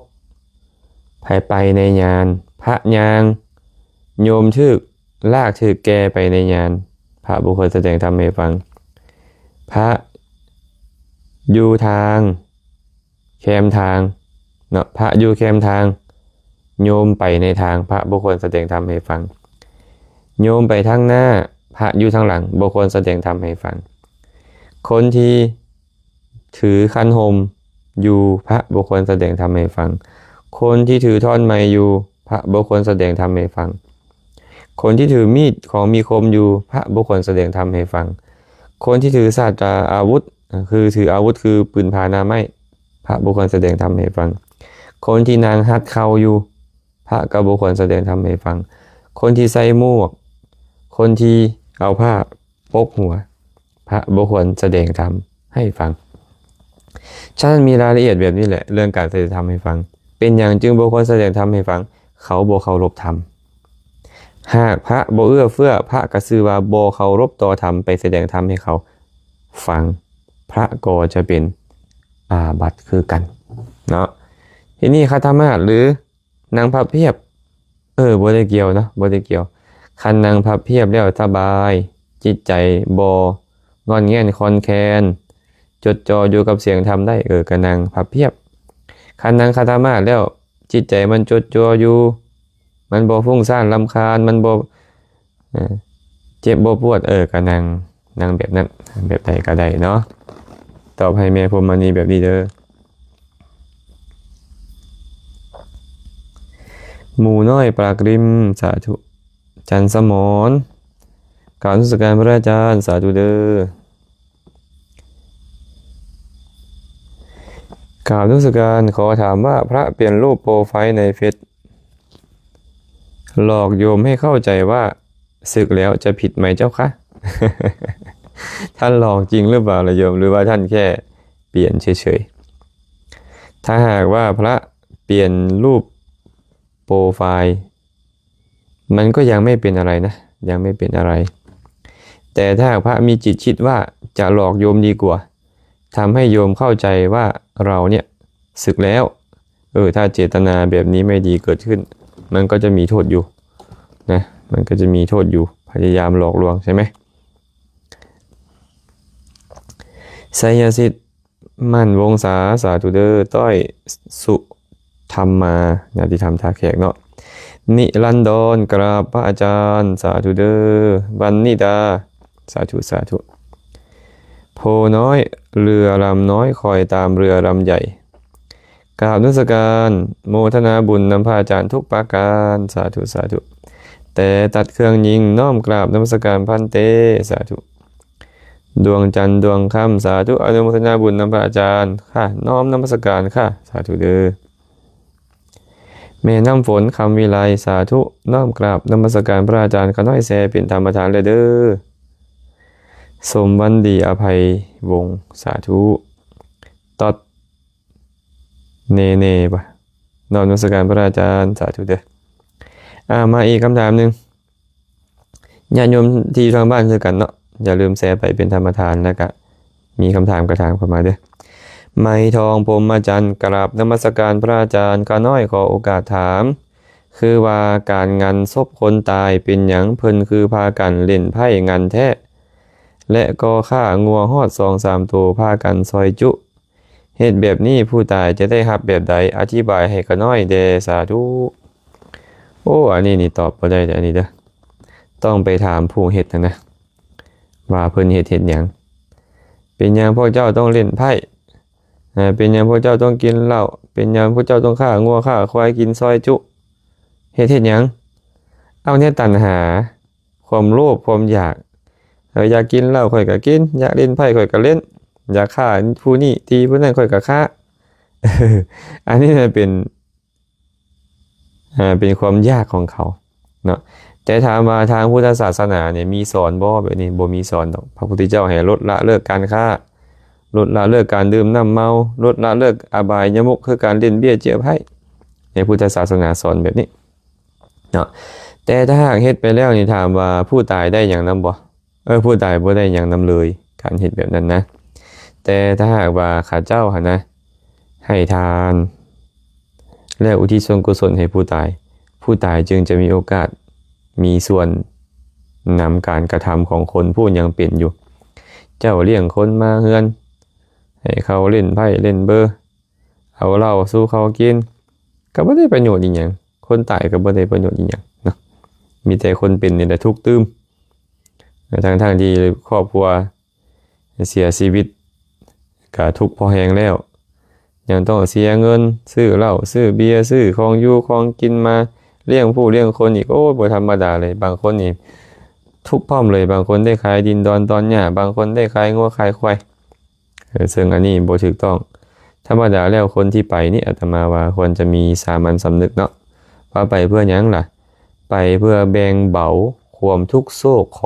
ไปในงานพระยางโยมถึกลากถึกแกไปในงานพระบ่ควรแสดงธรรมให้ฟังพระอยู่ทางแคมทางเนาะพระอยู่แคมทางโยมไปในทางพระบ่ควรแสดงธรรมให้ฟังโยมไปทางหน้าพระอยู่ทางหลังบ่ควรแสดงธรรมให้ฟังคนที่ถือขันหมอยู่พระบ่ควรแสดงธรรมให้ฟังคนที่ถือท่อนไม้อยู่พระบ่ควรแสดงธรรมให้ฟังคนที่ถือมีดของมีคมอยู่พระบ่ควรแสดงธรรมให้ฟังคนที่ถือศาสตราอาวุธคือถืออาวุธคือปืนพาหนะไม้พระบ่ควรแสดงธรรมให้ฟังคนที่นางหัดเข่าอยู่พระก็บ่ควรแสดงธรรมให้ฟังคนที่ใส่หมวกคนที่เอาผ้าปกหัวพระบ่ควรแสดงธรรมให้ฟังฉะนั้นมีรายละเอียดแบบนี้แหละเรื่องการแสดงธรรมให้ฟังเป็นอย่างจึงบ่ควรแสดงธรรมให้ฟังเขาบ่เคารพธรรมหากพระบ่เอื้อเฟื้อพระก็ชื่อว่าบ่เคารพต่อธรรมไปแสดงธรรมให้เขาฟังพระก็จะเป็นอาบัติคือกันเนาะทีนี้คฤหัสถ์หรือนางพับเพียบบ่ได้เกี่ยวเนาะบ่ได้เกี่ยวคันนางพับเพียบแล้วสบายจิตใจบ่งอนแง่นคอนแคนจดจ่ออยู่กับเสียงธรรมได้ก็นางพับเพียบคันนางคฤหัสถ์แล้วจิตใจมันจดจ่ออยู่มันบ่ฟุ้งซ่านรำคาญมันบ่เจ็บบ่ปวดก็นางแบบนั้นแบบใดก็ได้เนาะตอบให้แม่พรหมณีแบบนี้เด้อหมู่น้อยปรากริมสาธุจันสมรกราบนมัสการพระอาจารย์สาธุเด้อกราบนมัสการขอถามว่าพระเปลี่ยนรูปโปรไฟล์ในเฟซหลอกโยมให้เข้าใจว่าสึกแล้วจะผิดไหมเจ้าคะ ท่านหลอกจริงหรือเปล่าล่ะโยมหรือว่าท่านแค่เปลี่ยนเฉยๆถ้าหากว่าพระเปลี่ยนรูปโปรไฟล์มันก็ยังไม่เป็นอะไรนะยังไม่เป็นอะไรแต่ถ้าหากพระมีจิตคิดว่าจะหลอกโยมดีกว่าทำให้โยมเข้าใจว่าเราเนี่ยสึกแล้วถ้าเจตนาแบบนี้ไม่ดีเกิดขึ้นมันก็จะมีโทษอยู่นะมันก็จะมีโทษอยู่พยายามหลอกลวงใช่ไหมไสยสิทธิ์มั่นวงศาสาธุเดอต้อยสุธรรมาญาติธรรมท่าแขกเนาะนิรันดรกราบพระอาจารย์สาธุเดอวันนิดาสาธุสาธุโพน้อยเรือลำน้อยคอยตามเรือลำใหญ่กราบนมัสการโมทนาบุญนำพระอาจารย์ทุกประการสาธุสาธุแต่ตัดเครื่องยิงน้อมกราบนมัสการพันเตสาธุดวงจันทร์ดวงค่ำสาธุอนุโมทนาบุญนำพระอาจารย์ค่ะน้อมนมัสการค่ะสาธุเด้อแม่น้ำฝนคำวิไลสาธุน้อมกราบนมัสการพระอาจารย์ขน้อยแซเป็นธรรมทานเลยเด้อสมวันดีอภัยวงศ์สาธุตอดเนปะนมัสการพระอาจารย์สาธุเด้อมาอีกคำถามหนึ่งญาติโยมที่ทางบ้านคือกันเนาะอย่าลืมแชร์ไปเป็นธรรมทานแล้วก็มีคำถามกระถางเข้ามาเด้อไม้ทองพรหมจันทร์กราบนมัสการพระอาจารย์ข้าน้อยขอโอกาสถามคือว่าการงานศพคนตายเป็นหยังเพิ่นคือพากันเล่นไพ่งานแท้และก็ฆ่างัวฮอด2-3 ตัวพากันซอยจุเหตุแบบนี้ผู้ตายจะได้รับแบบใดอธิบายให้ข้าน้อยเดสาธุอันนี้นี่ตอบบ่ได้แต่อันนี้เด้อต้องไปถามผู้เฮ็ดนะว่าเพิ่นเฮ็ดหยังเป็นหยังพวกเจ้าต้องเล่นไพ่เป็นหยังพวกเจ้าต้องกินเหล้าเป็ เป็นยามพระเจ้าต้องฆ่างัวฆ่าควายกินซอยจุเฮ็ดหยังเอาเนี่ยตัณหาความโลภความอยากอยากกินเหล้าข่อยก็กินอยากเล่นไพ่ข่อยก็เล่นอยากฆ่าผู้นี้ตีผู้นั้นข่อยก็ฆ่าอันนี้เป็นความยากของเขาเนาะแต่ถามว่าทางพุทธศาสนาเนี่ยมีสอนบ่แบบนี้บ่มีสอนดอกพระพุทธเจ้าให้ลดละเลิกการฆ่าลดละเลิกการดื่มน้ำเมาลดละเลิกอบายมุขคือการเล่นเบี้ยเจียไพ่ในพุทธศาสนาสอนแบบนี้เนาะแต่ถ้าหากเฮ็ดไปแล้วนี่ถามว่าผู้ตายได้อย่างนำบ่ผู้ตายบ่ได้อย่างนำเลยการเฮ็ดแบบนั้นนะแต่ถ้าหากว่าข้าเจ้าหั่นนะให้ทานและอุทิศส่วนกุศลให้ผู้ตายจึงจะมีโอกาสมีส่วนนำการกระทำของคนผู้ยังเป็นอยู่เจ้าเลี้ยงคนมาเฮือนให้เขาเล่นไพ่เล่นเบอร์เอาเหล้าสู้เขากินก็บ่ได้ประโยชน์อีหยังคนตายก็บ่ได้ประโยชน์อีหยังเนาะมีแต่คนเป็นนี่แหละทุกข์ตื้มทั้งที่ครอบครัวเสียชีวิตก็ทุกข์พอแฮงแล้วยังต้องเสียเงินซื้อเหล้าซื้อเบียร์ซื้อของอยู่ของกินมาเลี้ยงผู้เลี้ยงคนอีกโอ้บ่ธรรมดาเลยบางคนนี่ทุกข์พร้อมเลยบางคนได้ขายดินดอนตอนหญ้าบางคนได้ขายงัวขายควายซึ่งอันนี้บ่ถูกต้องธรรมดาแล้วคนที่ไปนี่อาตมาว่าควรจะมีสามัญสำนึกเนาะว่าไปเพื่อหยังล่ะไปเพื่อแบ่งเบาความทุกข์โศกข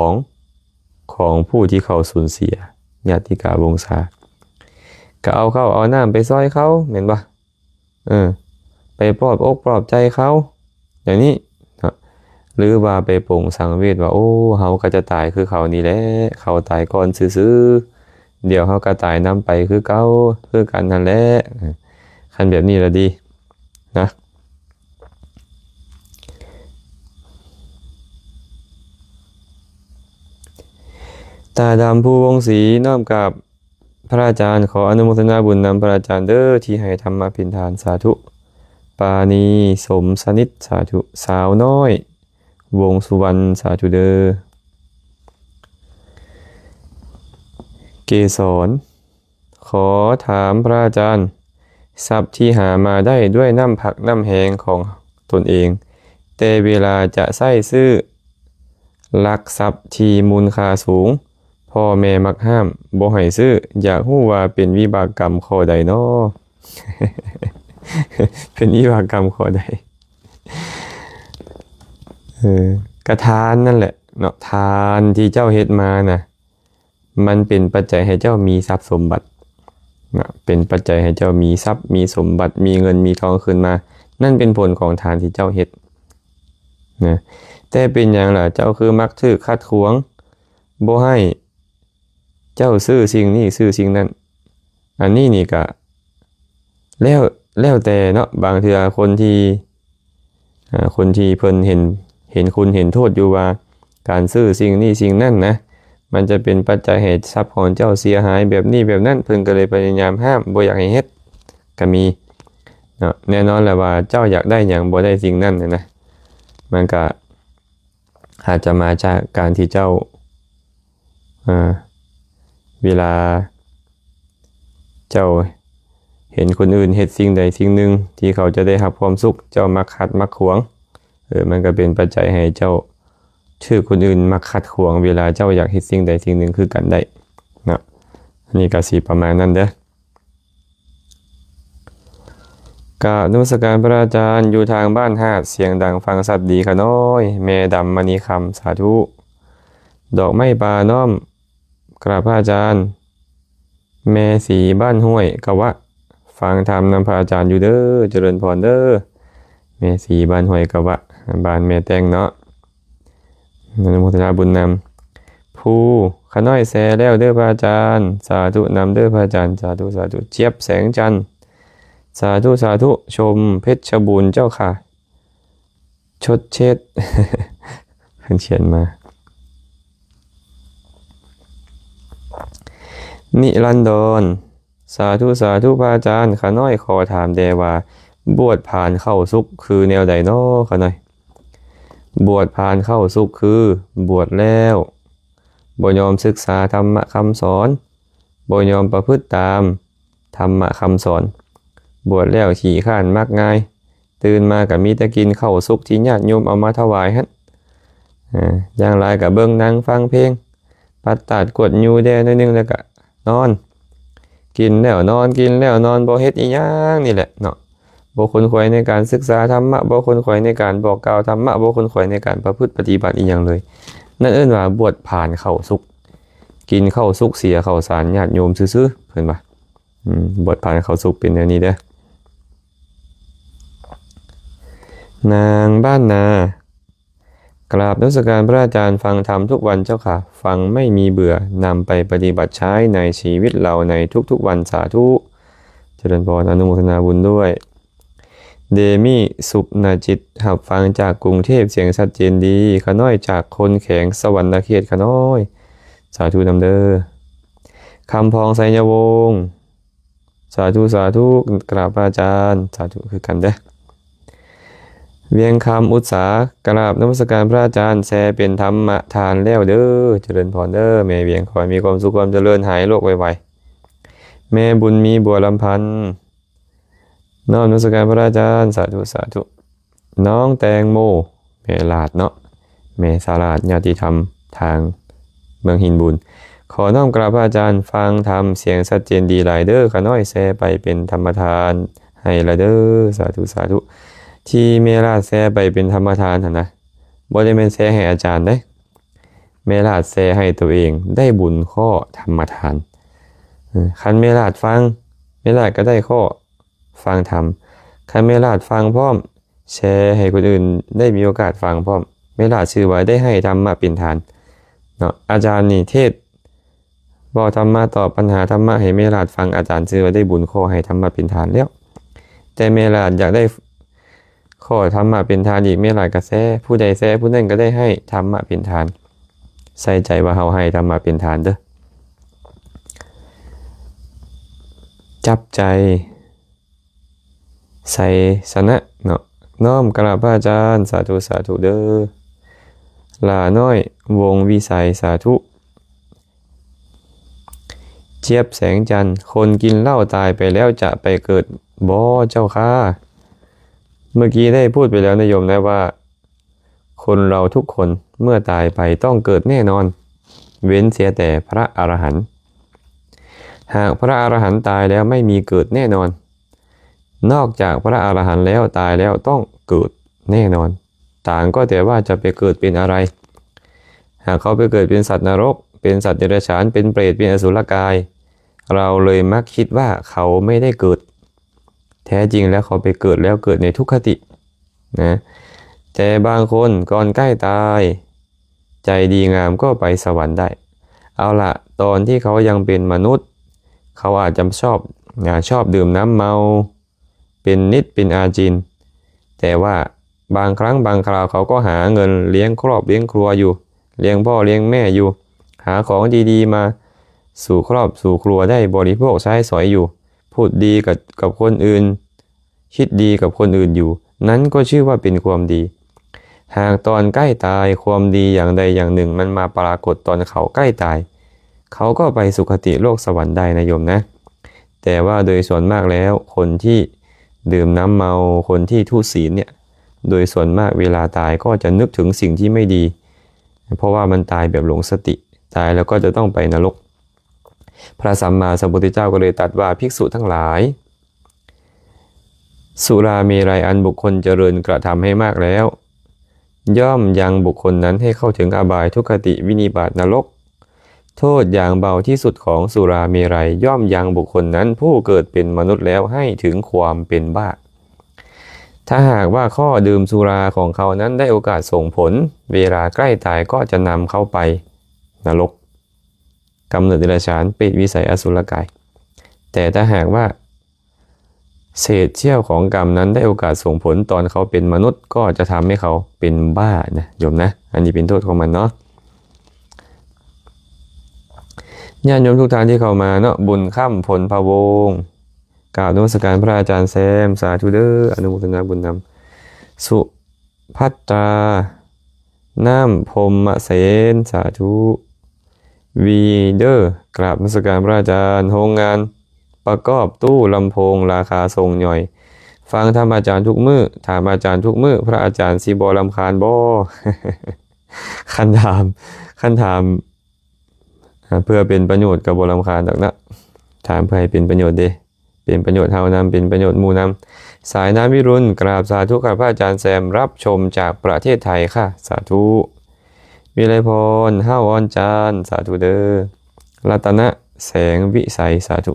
องผู้ที่เขาสูญเสียญาติกาวงศาก็เอาข้าวเอาน้ำไปซอยเขาเห็นปะไปปลอบอกปลอบใจเขาอย่างนี้หรือว่าไปปลงสังเวชว่าโอ้เขาก็จะตายคือเขานี่แหละเขาตายก่อนซื่อๆเดี๋ยวเขาก็ตายนำไปคือเก่าคือกันนั่นแหละคันแบบนี้ละดีนะตาดำผู้วงศรีน้อมกับพระอาจารย์ขออนุโมทนาบุญนำพระอาจารย์เด้อที่ให้ธรรมพินทานสาธุปานีสมสนิทสาธุสาวน้อยวงสุวรรณสาธุเด้อเกสรขอถามพระอาจารย์ทรัพย์ที่หามาได้ด้วยน้ำผักน้ำแหงของตนเองแต่เวลาจะใช้ซื้อลักทรัพย์ที่มูลค่าสูงพ่อแม่มักห้ามบ่ให้ซื้ออยากรู้ว่าเป็นวิบากกรรมข้อใดน้อ เป็นวิบากกรรมข้อใดกระทานนั่นแหละเนาะทานที่เจ้าเฮ็ดมานะมันเป็นปัจจัยให้เจ้ามีทรัพย์สมบัตินะเป็นปัจจัยให้เจ้ามีทรัพย์มีสมบัติมีเงินมีทองขึ้นมานั่นเป็นผลของทานที่เจ้าเฮ็ดนะแต่เป็นอย่างล่ะเจ้าคือมักถือขัดขวงบ่ให้เจ้าซื้อสิ่งนี้ซื้อสิ่งนั้นอันนี้นี่ก็แล้วแต่เนาะบางเทื่อคนที่เพิ่นเห็นคุณเห็นโทษอยู่ว่าการซื้อสิ่งนี้สิ่งนั้นนะมันจะเป็นปัจจัยให้ทรัพย์ของเจ้าเสียหายแบบนี้แบบนั้นเพิ่นก็เลยพยายามห้ามบ่อยากให้เฮ็ดก็มีเนาะแน่นอนแหละว่าเจ้าอยากได้หยังบ่ได้สิ่งนั้นนะมันก็อาจจะมาจากการที่เจ้าเวลาเจ้าเห็นคนอื่นเฮ็ดสิ่งใดสิ่งหนึ่งที่เขาจะได้รับความสุขเจ้ามักขัดมักขวงมันก็เป็นปัจจัยให้เจ้าชื่อคนอื่นมักขัดขวงเวลาเจ้าอยากเฮ็ดสิ่งใดสิ่งหนึ่งคือกันได้นะอันนี้ก็สิประมาณนั้นเด้อกราบนมัสการพระอาจารย์อยู่ทางบ้านหาดเสียงดังฟังสัตว์ดีค่ะน้อยแม่ดำมณีคำสาธุดอกไม้ปลาน้อมกราบพระอาจารย์แม่สีบ้านห้วยกะวะฟังธรรมนำพระอาจารย์อยู่เด้อเจริญพรเด้อแม่สีบ้านห้วยกะวะบ้านแม่แตงเนาะอนุโมทนาบุญนำผู้ขน้อยแซแล้วเด้อพระอาจารย์สาธุนำเด้อพระอาจารย์สาธุสาธุเจี๊ยบแสงจันทร์สาธุสาธุชมเพชรบูรณ์เจ้าค่ะชดเชษ เพิ่นเขียนมานิรันดรสาธุสาธุพระอาจารย์ข้าน้อยขอถามแดว่าบวชผ่านเข้าสุขคือแนวใดน้อข้าน้อยบวชผ่านเข้าสุขคือบวชแล้วบ่ยอมศึกษาธรรมะคำสอนบ่ยอมประพฤติตามธรรมะคำสอน บวชแล้วขี้ข้านมักง่ายตื่นมาก็มีแต่กินข้าวสุกที่ญาติโยมเอามาถวายหั่นอย่างไรก็เบิ่งหนังฟังเพลงปัดตาดกวดยูแดหน่อยนึงแล้วก็นอนกินแล้วนอนกินแล้วนอนบ่เฮ็ดอีหยังนี่แหละเนาะบ่คนขวยในการศึกษาธรรมะบ่คนขวยในการบอกกล่าวธรรมะบ่คนขวยในการประพฤติปฏิบัติอีหยังเลยนั่นเอิ้นว่าบวชผ่านข้าวสุกกินข้าวสุกเสียข้าวสารญาติโยมซื่อๆเพิ่นว่าบวชผ่านข้าวสุกเป็นแนวนี้เด้อนางบ้านนากราบนมัสการพระอาจารย์ฟังธรรมทุกวันเจ้าค่ะฟังไม่มีเบื่อนำไปปฏิบัติใช้ในชีวิตเราในทุกๆวันสาธุเจริญพรอนุโมทนาบุญด้วยเดมี่สุขนาจิตหับฟังจากกรุงเทพเสียงชัดเจนดีขน้อยจากคนแข็งสวรรค์เขตขน้อยสาธุนำเด้อคำพองไสยวงศ์สาธุสาธุกราบพระอาจารย์สาธุคือกันเด้อเวียงคำอุตสากราบนมัสการพระอาจารย์แซเป็นธรรมทานแล้วเด้อเจริญพรเด้อแม่เวียงขอให้มีความสุขความเจริญหายโรคไวๆแม่บุญมีบัวลำพันธ์น้อมนมัสการพระอาจารย์สาธุสาธุน้องแตงโมแม่ลาดเนาะแม่สาลาดญาติธรรมทางเมืองหินบุญขอน้อมกราบพระอาจารย์ฟังธรรมเสียงชัดเจนดีหลายเด้อขน้อยแซไปเป็นธรรมทานให้ละเด้อสาธุสาธุที่เมลาดแซ่ไปเป็นธรรมทานนะบ่ได้เป็นแซ่ให้อาจารย์ได้เมลาดแซ่ให้ตัวเองได้บุญข้อธรรมทานคันเมลาดฟังเมลาดก็ได้ข้อฟังธรรมคันเมลาดฟังพร้อมแชร์ให้คนอื่นได้มีโอกาสฟังพร้อมเมลาดชื่อไว้ได้ให้ธรรมะเป็นทานเนาะอาจารย์นี่เทศบอกธรรมะตอบปัญหาธรรมะให้เมลาดฟังอาจารย์ชื่อไว้ได้บุญข้อให้ธรรมะเป็นทานแล้วแต่เมลาดอยากได้ข้อธรรมะเป็นทานอีกไม่หลายกระแสผู้ใดแสผู้นั้นก็ได้ให้ธรรมะเป็นทานใส่ใจว่าเฮาให้ธรรมะเป็นทานเด้อจับใจใส่สนะเนาะน้อมกราบพระอาจารย์สาธุสาธุเด้อลาน้อยวงวิสัยสาธุเจี๊ยบแสงจันทร์คนกินเหล้าตายไปแล้วจะไปเกิดบ่เจ้าค่ะเมื่อกี้ได้พูดไปแล้วนะโยมนะว่าคนเราทุกคนเมื่อตายไปต้องเกิดแน่นอนเว้นเสียแต่พระอรหันต์หากพระอรหันต์ตายแล้วไม่มีเกิดแน่นอนนอกจากพระอรหันต์แล้วตายแล้วต้องเกิดแน่นอนต่างก็แต่ว่าจะไปเกิดเป็นอะไรหากเขาไปเกิดเป็นสัตว์นรกเป็นสัตว์เดรัจฉานเป็นเปรตเป็นอสุรกายเราเลยมักคิดว่าเขาไม่ได้เกิดแท้จริงแล้วเขาไปเกิดแล้วเกิดในทุกขตินะแต่บางคนก่อนใกล้ตายใจดีงามก็ไปสวรรค์ได้เอาละตอนที่เขายังเป็นมนุษย์เขาอาจจะชอบดื่มน้ำเมาเป็นนิดเป็นอาจินแต่ว่าบางครั้งบางคราวเขาก็หาเงินเลี้ยงครอบเลี้ยงครัวอยู่เลี้ยงพ่อเลี้ยงแม่อยู่หาของดีๆมาสู่ครอบสู่ครัวได้บริโภคใช้สอยอยู่พูดดีกับคนอื่นคิดดีกับคนอื่นอยู่นั้นก็ชื่อว่าเป็นความดีหากตอนใกล้ตายความดีอย่างใดอย่างหนึ่งมันมาปรากฏตอนเขาใกล้ตายเขาก็ไปสุคติโลกสวรรค์ได้นะโยมนะแต่ว่าโดยส่วนมากแล้วคนที่ดื่มน้ำเมาคนที่ทุศีลเนี่ยโดยส่วนมากเวลาตายก็จะนึกถึงสิ่งที่ไม่ดีเพราะว่ามันตายแบบหลงสติตายแล้วก็จะต้องไปนรกพระสัมมาสัมพุทธเจ้าก็เลยตรัสว่าภิกษุทั้งหลายสุราเมรัยอันบุคคลเจริญกระทำให้มากแล้วย่อมยังบุคคลนั้นให้เข้าถึงอบายทุกขติวินิบาตนรกโทษอย่างเบาที่สุดของสุราเมรัยย่อมยังบุคคลนั้นผู้เกิดเป็นมนุษย์แล้วให้ถึงความเป็นบ้าถ้าหากว่าข้อดื่มสุราของเขานั้นได้โอกาสส่งผลเวลาใกล้ตายก็จะนำเขาไปนรกกำเนิดเดรัจฉานเปรตวิสัยอสุรกายแต่ถ้าหากว่าเศษเสี้ยวของกรรมนั้นได้โอกาสส่งผลตอนเขาเป็นมนุษย์ก็จะทำให้เขาเป็นบ้านะโยมนะอันนี้เป็นโทษของมันเนาะญาติโยมทุกท่านที่เข้ามาเนาะบุญค่ำผลพะวงกราบนมัสการพระอาจารย์แซมสาธุเด้ออนุโมทนาบุญนำสุภัตตาน้ำพรหมเสนสาธุวีเดอร์กราบนมัสการพระอาจารย์โฮงงาน ประกอบตู้ลำโพงราคาทรงย่อยฟังธรรมอาจารย์ทุกมื้อถามอาจารย์ทุกมื้อพระอาจารย์สิบ่รำคาญบ่ คันถามเพื่อเป็นประโยชน์กับบ่รำคาญดอกนะถามเพื่อให้เป็นประโยชน์เด้เป็นประโยชน์เฮานำเป็นประโยชน์หมู่นำสายน้ำวิรุณกราบสาธุค่ะพระอาจารย์แซมรับชมจากประเทศไทยค่ะสาธุวิไลพรห้าวอนจานสาธุเด้อรัตนะแสงวิสัยสาธุ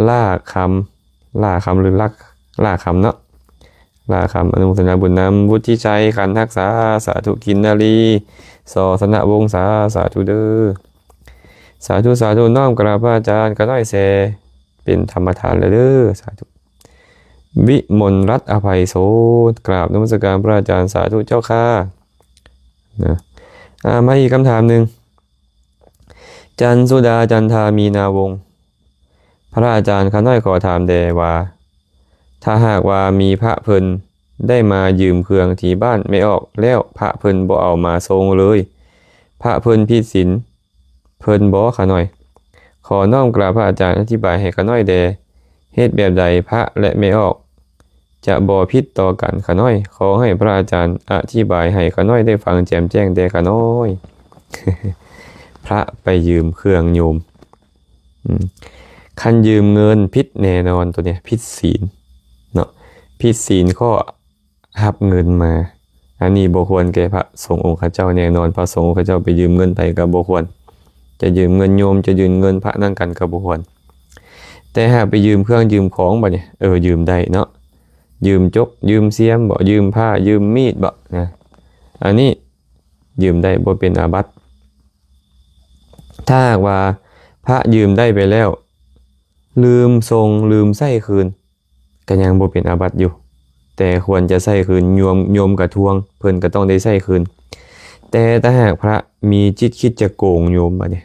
ล่าคำหรือล่าคำเนาะล่าคำอนุโมทนาบุญนำวุฒิชัยขันทักษาสาธุกินนารีสอสนะวงศาสาธุเด้อสาธุน้อมกราบพระอาจารย์ก็น้อยแสเป็นธรรมทานเลยเด้อสาธุวิมลรัตน์อภัยโสกราบนมัสการพระอาจารย์สาธุเจ้าค่ะนะมาอีกคำถามหนึ่งจันสุดาจันทามีนาวงศ์พระอาจารย์ข้าน้อยขอถามแดว่าถ้าหากว่ามีพระเพิ่นได้มายืมเครื่องที่บ้านไม่ออกแล้วพระเพิ่นบ่เอามาทรงเลยพระเพิ่นผิดศีลเพิ่นบ่ข้าน้อยขอน้อมกราบพระอาจารย์อธิบายให้ข้าน้อยแดเฮ็ดแบบใดพระและไม่ออกจะบ่ผิดต่อกันข้าน้อยขอให้พระอาจารย์อธิบายให้ข้าน้อยได้ฟังแจ่มแจ้งแดข้าน้อย พระไปยืมเครื่องโยมคันยืมเงินผิดแน่นอนตัวเนี้ยผิดศีลเนาะผิดศีลข้อหับเงินมาอันนี้บ่ควรแก่พระสงฆ์องค์ข้าเจ้าแน่นอนพระสงฆ์ข้าเจ้าไปยืมเงินไปก็บ่ควรจะยืมเงินโยมจะยืมเงินพระนั่นกันก็บ่ควรแต่หากไปยืมเครื่องยืมของบ่เนี่ยยืมได้เนาะยืมจกยืมเสียมบ่ยืมผ้ายืมมีดบ่นะอันนี้ยืมได้บ่เป็นอาบัติถ้าว่าพระยืมได้ไปแล้วลืมทรงลืมใส่คืนก็ยังบ่เป็นอาบัติอยู่แต่ควรจะใส่คืนโยมกระทวงเพิ่นก็ต้องได้ใส่คืนแต่ถ้าหากพระมีจิตคิดจะโกงโยมบัดนี้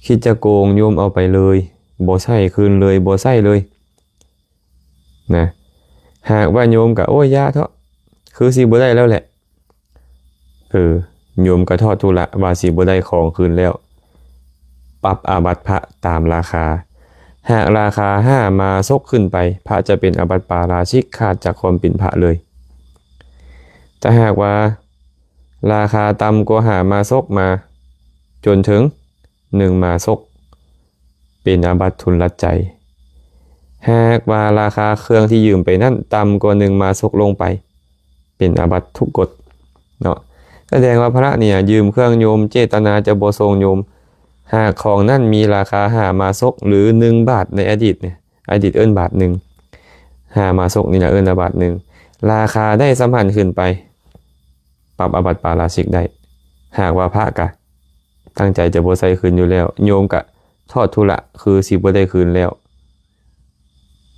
คิดจะโกงโยมเอาไปเลยบ่ใส่คืนเลยบ่ใส่เลยนะหากว่าโยมก็โอ้ยยาเถาะคือสิบ่ได้แล้วแหละโยมก็ทอดทุละว่าสิบ่ได้ของคืนแล้วปรับอาบัติพระตามราคาหากราคา5มาซกขึ้นไปพระจะเป็นอาบัติปาราชิกขาดจากความเป็นพระเลยแต่หากว่าราคาต่ำกว่า5มาซกมาจนถึง1มาซกเป็นอาบัติทุนลัดใจหากว่าราคาเครื่องที่ยืมไปนั่นต่ำกว่า1มาซกลงไปเป็นอาบัติทุกกฎเนาะแสดงว่าพระเนี่ยยืมเครื่องโยมเจตนาจะบ่ทรงโยมหากของนั่นมีราคา5มาซกหรือ1บาทในอดีตเนี่ยอดีตเอิ้นบาท1 5มาซกนี่นะเอิ้นบาท1ราคาได้สัมพันธ์ขึ้นไปปรับอาบัติปาราชิกได้หากว่าพระกะตั้งใจจะบ่ใส่คืนอยู่แล้วโยมกะทอดทุละคือสิบ่ได้คืนแล้ว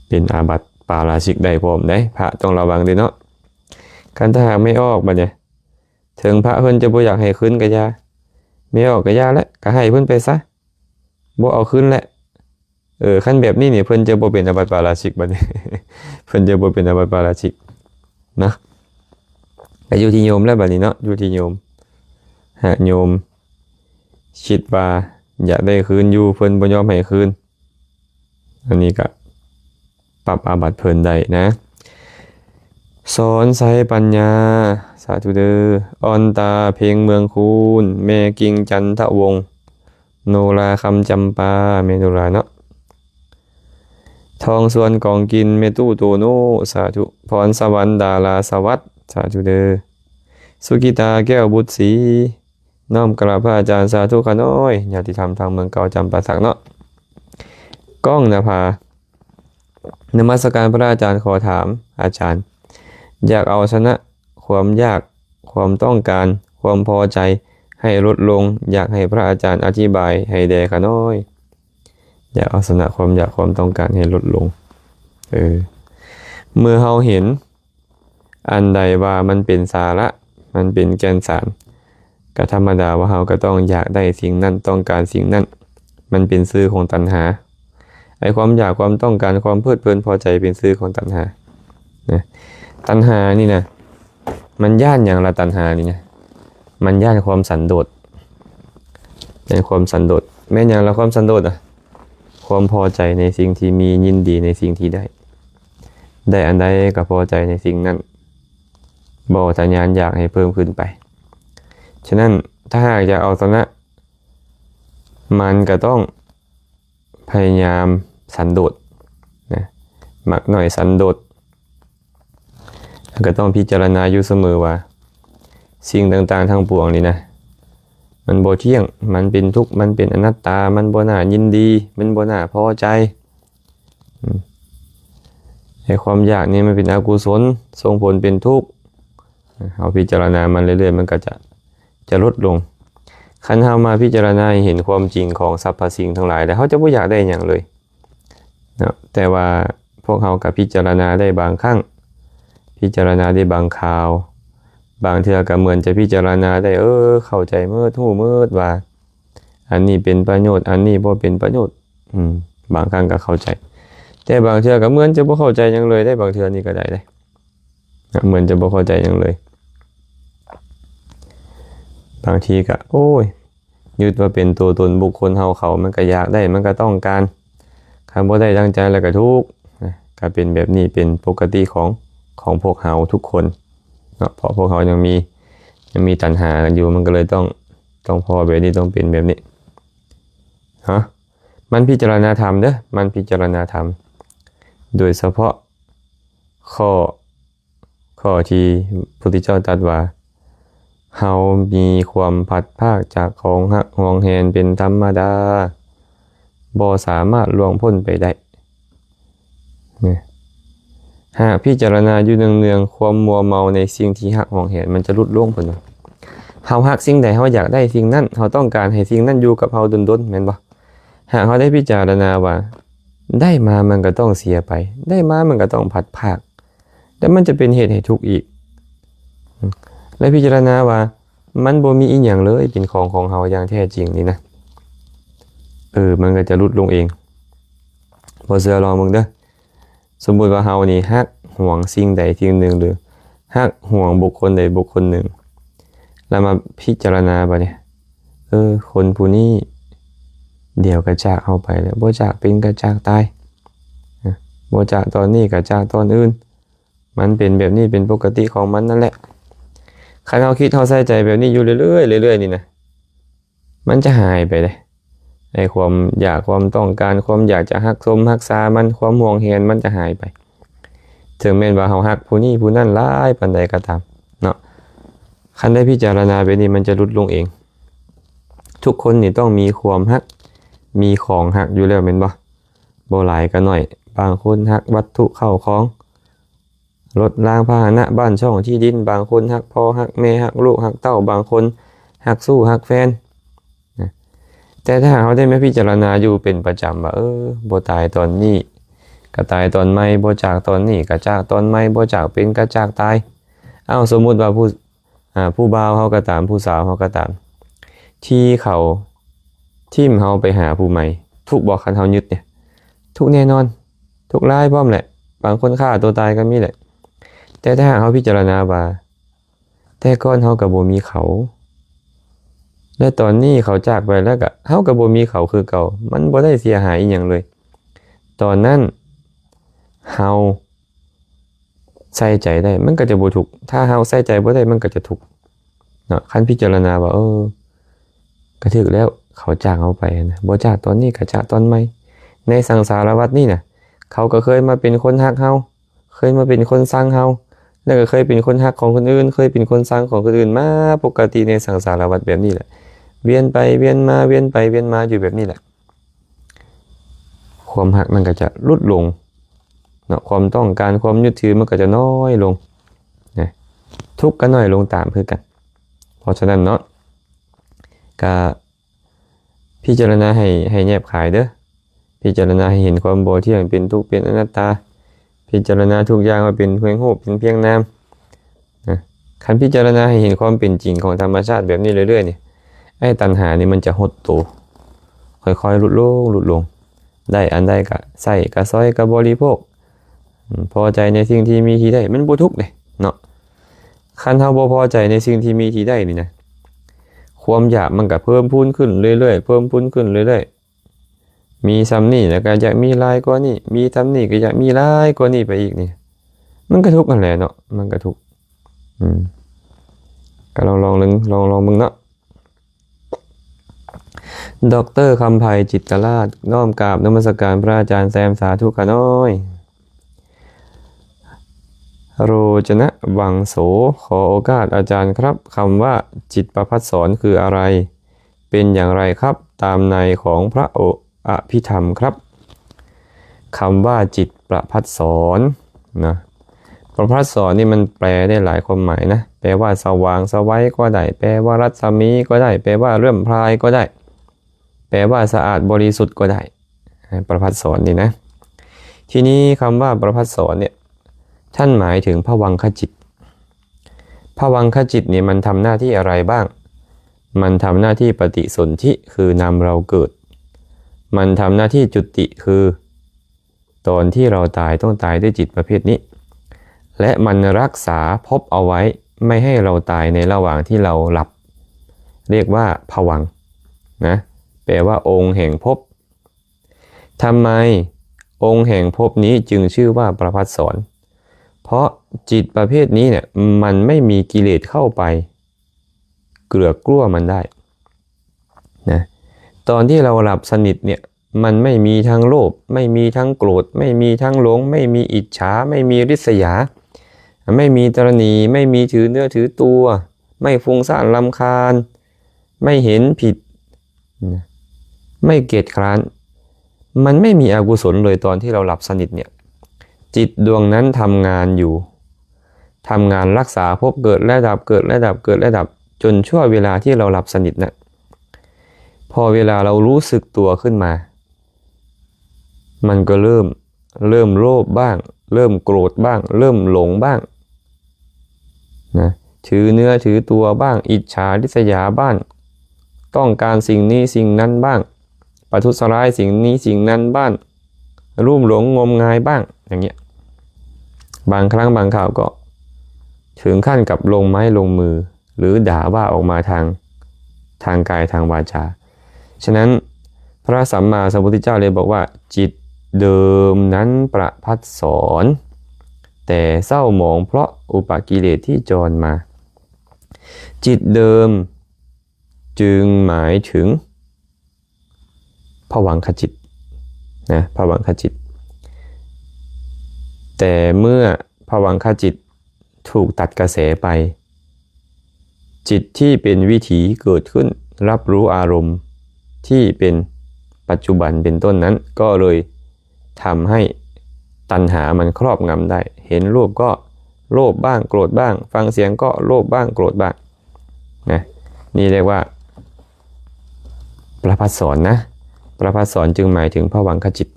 เป็นอาบัติปาราชิกได้พร้อมได้พระต้องระวังด้วยเนาะคันถ้าหากไม่ออกบัดเนี่ยถึงพระเพิ่นจะบ่อยากให้คืนก็อย่าไม่ออกก็ยาแล้วก็ให้เพิ่นไปซะบ่เอาขึ้นแหละขั้นแบบนี้นี่เพิ่นจะบ่เป็นอาบัติปาราชิกบัดนี้ เพิ่นจะบ่เป็นอาบัติปาราชิกนะก็อยู่ที่โยมแล้วบัดนี้เนาะอยู่ที่โยมหากโยมคิดว่าอยากได้คืนอยู่เพิ่นบ่ยอมให้คืนอันนี้ก็ปรับอาบัติเพิ่นได้นะสอนใช้ปัญญาสาธุเด้อออนตาเพลงเมืองคูนแม่กิ่งจันทวงศ์โนราคำจำปาเมโนราเนาะทองส่วนกองกินเมตู้โตโนสาธุพรสวรรค์ดาราสวัสดิ์สาธุเด้อสุกิตาแก้วบุตรศรีน้อมกราบพระอาจารย์สาธุขาน้อยญาติธรรมทางเมืองเก่าจำปาสักเนาะก้องนภานมัสการพระอาจารย์ขอถามอาจารย์อยากเอาชนะความยากความต้องการความพอใจให้ลดลงอยากให้พระอาจารย์อธิบายให้แด่ข้าน้อยอยากเอาชนะความอยากความต้องการให้ลดลงเมื่อเราเห็นอันใดว่ามันเป็นสาระมันเป็นแก่นสารก็ธรรมดาว่าเราก็ต้องอยากได้สิ่งนั้นต้องการสิ่งนั้นมันเป็นซื่อของตัณหาไอ้ความอยากความต้องการความเพลิดเพลินพอใจเป็นซื่อของตัณหานะตัณหานี่นะมันย่านอย่างละตัณหานี่นะมันย่านความสันโดษเป็นความสันโดษแม้อย่างละความสันโดษ ความพอใจในสิ่งที่มียินดีในสิ่งที่ได้อันใดก็พอใจในสิ่งนั้นบ่ทะยานอยากให้เพิ่มขึ้นไปฉะนั้นถ้าหากจะเอาชนะมันก็ต้องพยายามสันโดษนะมักหน่อยสันโดษก็ต้องพิจารณาอยู่เสมอว่าสิ่งต่างๆทั้งปวงนี่นะมันบ่เที่ยงมันเป็นทุกข์มันเป็นอนัตตามันบ่น่ายินดีมันบ่น่าพอใจให้ความอยากนี่มันเป็นอกุศลส่งผลเป็นทุกข์เอาพิจารณามันเรื่อยๆมันก็จะลดลงคันเฮามาพิจารณาเห็นความจริงของสรรพสิ่งทั้งหลายแล้วเขาจะบ่อยากได้หยังเลยนะแต่ว่าพวกเขาก็พิจารณาได้บางครั้งพิจารณาได้บางคราวบางเทื่อก็เหมือนจะพิจารณาได้เข้าใจรู้ว่าอันนี้เป็นประโยชน์อันนี้บ่เป็นประโยชน์บางครั้งก็เข้าใจแต่บางเทื่อก็เหมือนจะบ่เข้าใจหยังเลยได้บางเทื่อนี่ก็ได้เหมือนจะบ่เข้าใจหยังเลยบางทีก็ยึดว่าเป็นตัวตนบุคคลเฮาเขามันก็อยากได้มันก็ต้องการคำบ่ได้ดังใจแล้วก็ทุกข์ก็เป็นแบบนี้เป็นปกติของพวกเฮาทุกคนเนาะเพราะพวกเขายังมีตัณหากันอยู่มันก็เลยต้องพอแบบนี้ต้องเป็นแบบนี้มันพิจารณาธรรมเด้อมันพิจารณาธรรมโดยเฉพาะข้อที่พระพุทธเจ้าตรัสว่าเฮามีความพัดภาคจากของหักหวงแหนเป็นธรรมดาบ่สามารถล่วงพ้นไปได้หากพิจารณาอยู่เนืองๆความมัวเมาในสิ่งที่หักหวงแหนมันจะลดลงพุ่นเฮาหักสิ่งใดเฮาอยากได้สิ่งนั้นเฮาต้องการให้สิ่งนั้นอยู่กับเฮาดนๆแม่นบ่หากเฮาได้พิจารณาว่าได้มามันก็ต้องเสียไปได้มามันก็ต้องพัดภาคแล้วมันจะเป็นเหตุให้ทุกข์อีกและพิจารณาว่ามันบ่มีอีหยังเลยเป็นของเฮาอย่างแท้จริงนี่นะมันก็จะลดลงเองบ่เชื่อลองมึงเด้อสมมุติว่าเฮานี่ฮักหวงสิ่งใดสิ่งหนึ่งหรือฮักหวงบุคคลใดบุคคลหนึ่งแล้วมาพิจารณาบ่เนี่ยคนผู้นี้เดี๋ยวก็จากเฮาไปแล้วบ่จากเป็นก็จากตายบ่จากตอนนี้ก็จากตอนอื่นมันเป็นแบบนี้เป็นปกติของมันนั่นแหละคันเฮาคิดเฮาใส่ใจแบบนี้อยู่เรื่อยๆเรื่อยๆนี่นะมันจะหายไปเลยไอ้ความอยากความต้องการความอยากจะฮักรักษามันความห่วงแหนมันจะหายไปถึงแม้ว่าเฮาฮักผู้นี้ผู้นั้นหลายปานใดก็ตามเนาะคันได้พิจารณาแบบนี้มันจะลดลงเองทุกคนนี่ต้องมีความฮักมีของฮักอยู่แล้วแม่นบ่หลายก็น้อยบางคนฮักวัตถุเข้าของรถรางพาหนะบ้านช่องที่ดินบางคนฮักพ่อฮักแม่ฮักลูกฮักเต้าบางคนฮักสู้ฮักแฟนแต่ถ้าเขาได้ไม่พิจารณาอยู่เป็นประจำว่าบ่ตายตอนนี้ก็ตายตอนใหม่บ่จากตอนนี้ก็จากตอนใหม่บ่จากเป็นก็จากตายสมมุติว่าผู้บ่าวเฮาก็ตามผู้สาวเฮาก็ตามที่เขาทิ่มเฮาไปหาผู้ใหม่ทุกบ่คันเฮายึดเนี่ยทุกแน่นอนทุกรายพร้อมแหละบางคนฆ่าตัวตายก็มีแหละแต่ถ้าเขาพิจารณาว่าแต่ก่อนเฮาก็บ่มีเขาและตอนนี้เขาจากไปแล้วก็เฮาก็บ่มีเขาคือเก่ามันบ่ได้เสียหายอีหยังเลยตอนนั้นเฮาใส่ใจได้มันก็จะบ่ทุกข์ถ้าเฮาใส่ใจบ่ได้มันก็จะทุกข์เนาะคันพิจารณาว่าก็ถึกแล้วเขาจากเฮาไปนะบ่จากตอนนี้ก็จากตอนใหม่ในสังสารวัฏนี่น่ะเขาก็เคยมาเป็นคนฮักเฮาเคยมาเป็นคนสร้างเฮาแล้วก็เคยเป็นคนฮักของคนอื่นเคยเป็นคนสร้างของคนอื่นมาปกติในสังสารวัฏแบบนี้แหละเวียนไปเวียนมาเวียนไปเวียนมาอยู่แบบนี้แหละความฮักมันก็จะลดลงเนาะความต้องการความยึดถือมันก็จะน้อยลงนะทุกข์ก็น้อยลงตามคือกันเพราะฉะนั้นเนาะก็พิจารณาให้แยบคายเด้อพิจารณาให้เห็นความบ่เที่ยงเป็นทุกข์เป็นอนัตตาพิจารณาทุกอย่างว่าเป็นเพียงรูปเป็นเพียงนามคันพิจารณาให้เห็นความเป็นจริงของธรรมชาติแบบนี้เรื่อยๆนี่ไอ้ตัณหานี่มันจะหดตัวค่อยๆลดลงได้อันใดก็ใส่ก็ซอยก็บริโภคพอใจในสิ่งที่มีที่ได้มันบ่ทุกข์เด้เนาะคันเฮาบ่พอใจในสิ่งที่มีที่ได้นี่นะความอยากมันก็เพิ่มพูนขึ้นเรื่อยๆเพิ่มพูนขึ้นเรื่อยๆ มีซ้ำนี่แล้วก็อยากมีหลายกว่านี้มีซ้ำนี่ก็อยากมีหลายกว่านี้ไปอีกนี่มันก็ทุกข์นั่นแหละเนาะมันก็ทุกข์ก็ลองมึงเนาะดอกเตอร์คำไพจิตรราชน้อมกราบนมัสการพระอาจารย์แซมสาธุขาน้อยโรจนะวังโสขอโอกาสอาจารย์ครับคำว่าจิตประภัสสรคืออะไรเป็นอย่างไรครับตามในของพระอภิธรรมครับคำว่าจิตประภัสสรนะประภัสสรนี่มันแปลได้หลายความหมายนะแปลว่าสว่างสวัยก็ได้แปลว่ารัศมีก็ได้แปลว่าเรื่อมพรายก็ได้แปลว่าสะอาดบริสุทธิ์ก็ได้ประภัสสรนี่นะทีนี้คำว่าประภัสสรเนี่ยท่านหมายถึงภวังคจิตภวังคจิตนี่มันทำหน้าที่อะไรบ้างมันทำหน้าที่ปฏิสนธิคือนำเราเกิดมันทำหน้าที่จุติคือตอนที่เราตายต้องตายด้วยจิตประเภทนี้และมันรักษาภพเอาไว้ไม่ให้เราตายในระหว่างที่เราหลับเรียกว่าภวังค์นะแปลว่าองค์แห่งภพทำไมองค์แห่งภพนี้จึงชื่อว่าประภัสสรเพราะจิตประเภทนี้เนี่ยมันไม่มีกิเลสเข้าไปเกลือกกลั้วมันได้นะตอนที่เราหลับสนิทเนี่ยมันไม่มีทั้งโลภไม่มีทั้งโกรธไม่มีทั้งหลงไม่มีอิจฉาไม่มีริษยาไม่มีตระหนี่ไม่มีถือเนื้อถือตัวไม่ฟุ้งซ่านรำคาญไม่เห็นผิดไม่เกียจคร้านมันไม่มีอกุศลเลยตอนที่เราหลับสนิทเนี่ยจิตดวงนั้นทำงานอยู่ทำงานรักษาภพเกิดและดับเกิดและดับเกิดและดับจนชั่วเวลาที่เราหลับสนิทนะพอเวลาเรารู้สึกตัวขึ้นมามันก็เริ่มโลภบ้างเริ่มโกรธบ้างเริ่มหลงบ้างนะถือเนื้อถือตัวบ้างอิจฉาริษยาบ้างต้องการสิ่งนี้สิ่งนั้นบ้างประทุษร้ายสิ่งนี้สิ่งนั้นบ้างรุ่มหลงงมงายบ้างอย่างเงี้ยบางครั้งบางข่าวก็ถึงขั้นกับลงไม้ลงมือหรือด่าว่าออกมาทางกายทางวาจาฉะนั้นพระสัมมาสัมพุทธเจ้าเลยบอกว่าจิตเดิมนั้นประภัสสรแต่เศร้าหมองเพราะอุปกิเลสที่จรมาจิตเดิมจึงหมายถึงภวังคจิตนะภวังคจิตแต่เมื่อภวังคจิตถูกตัดกระแสไปจิตที่เป็นวิถีเกิดขึ้นรับรู้อารมณ์ที่เป็นปัจจุบันเป็นต้นนั้นก็เลยทำให้ตัณหามันครอบงำได้เห็นรูปก็โลภบ้างโกรธบ้างฟังเสียงก็โลภบ้างโกรธบ้างนะนี่เรียกว่าประภัสสรนะประภัสสรจึงหมายถึงภวังคจิต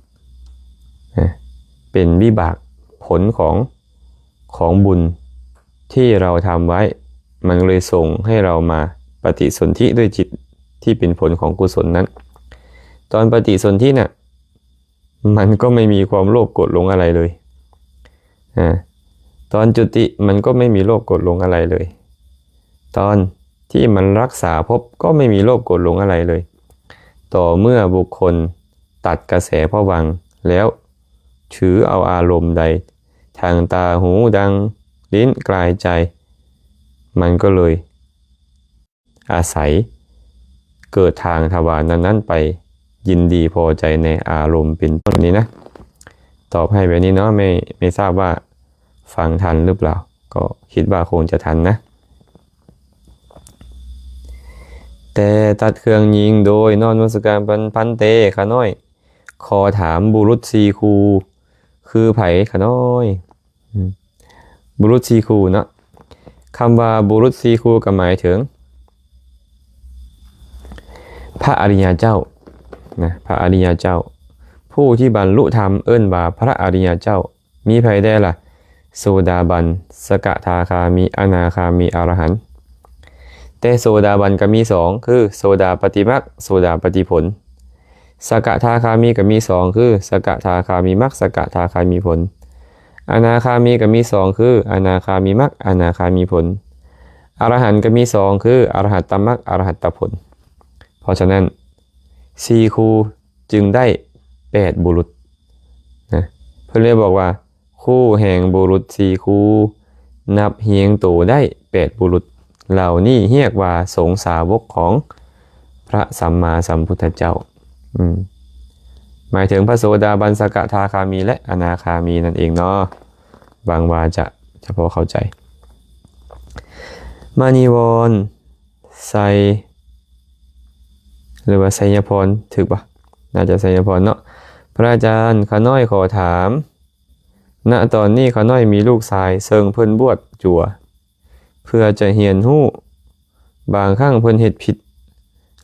นะเป็นวิบากผลของบุญที่เราทำไว้มันเลยส่งให้เรามาปฏิสนธิด้วยจิตที่เป็นผลของกุศลนั้นตอนปฏิสนธิเนี่ยมันก็ไม่มีความโลภโกรธหลงอะไรเลยตอนจุติมันก็ไม่มีโลภโกรธหลงอะไรเลยตอนที่มันรักษาภพก็ไม่มีโลภโกรธหลงอะไรเลยต่อเมื่อบุคคลตัดกระแสภวังค์แล้วถือเอาอารมณ์ใดทางตาหูดังลิ้นกายใจมันก็เลยอาศัยเกิดทางทวารนั้นไปยินดีพอใจในอารมณ์เป็นต้นนี้นะตอบให้แบบนี้เนาะไม่ทราบว่าฟังทันหรือเปล่าก็คิดว่าคงจะทันนะแต่ตัดเครื่องยิงโดยนอนวัสการพันเตขาน้อยขอถามบุรุษสีคูคือไผ่ขาน้อยบุรุษสีคูเนาะคำว่าบุรุษสีคูก็หมายถึงพระอริยเจ้านะพระอริยเจ้าผู้ที่บรรลุธรรมเอิ้นว่าพระอริยเจ้ามีไผได้ล่ะโสดาบันสกทาคามีอนาคามีอรหันต์แต่โสดาบันก็มีสองคือโสดาปฏิมรรคโสดาปฏิผลสกทาคามีก็มีสองคือสกทาคามีมรรคสกทาคามีผลอนาคามีก็มีสองคืออนาคามีมรรคอนาคามีผลอรหันต์ก็มีสองคืออรหัตตมรรคอรหัตตผลเพราะฉะนั้นสี่ครูจึงได้ 8บุรุษนะเพิ่นเลยบอกว่าคู่แห่งบุรุษ4คู่นับเฮียงโตได้8บุรุษเหล่านี้เรียกว่าสงฆ์สาวกของพระสัมมาสัมพุทธเจ้าหมายถึงพระโสดาบันสกทาคามีและอนาคามีนั่นเองเนาะบางว่าจะพอเข้าใจมานิวรณ์ไสหรือว่าไสยพรถูกปะน่าจะไสยพรเนาะพระอาจารย์ข้าน้อยขอถามณตอนนี้ข้าน้อยมีลูกชายเซิงเพิ่นบวชจั่วเพื่อจะเฮียนฮู้บางครั้งเพิ่นเฮ็ดผิด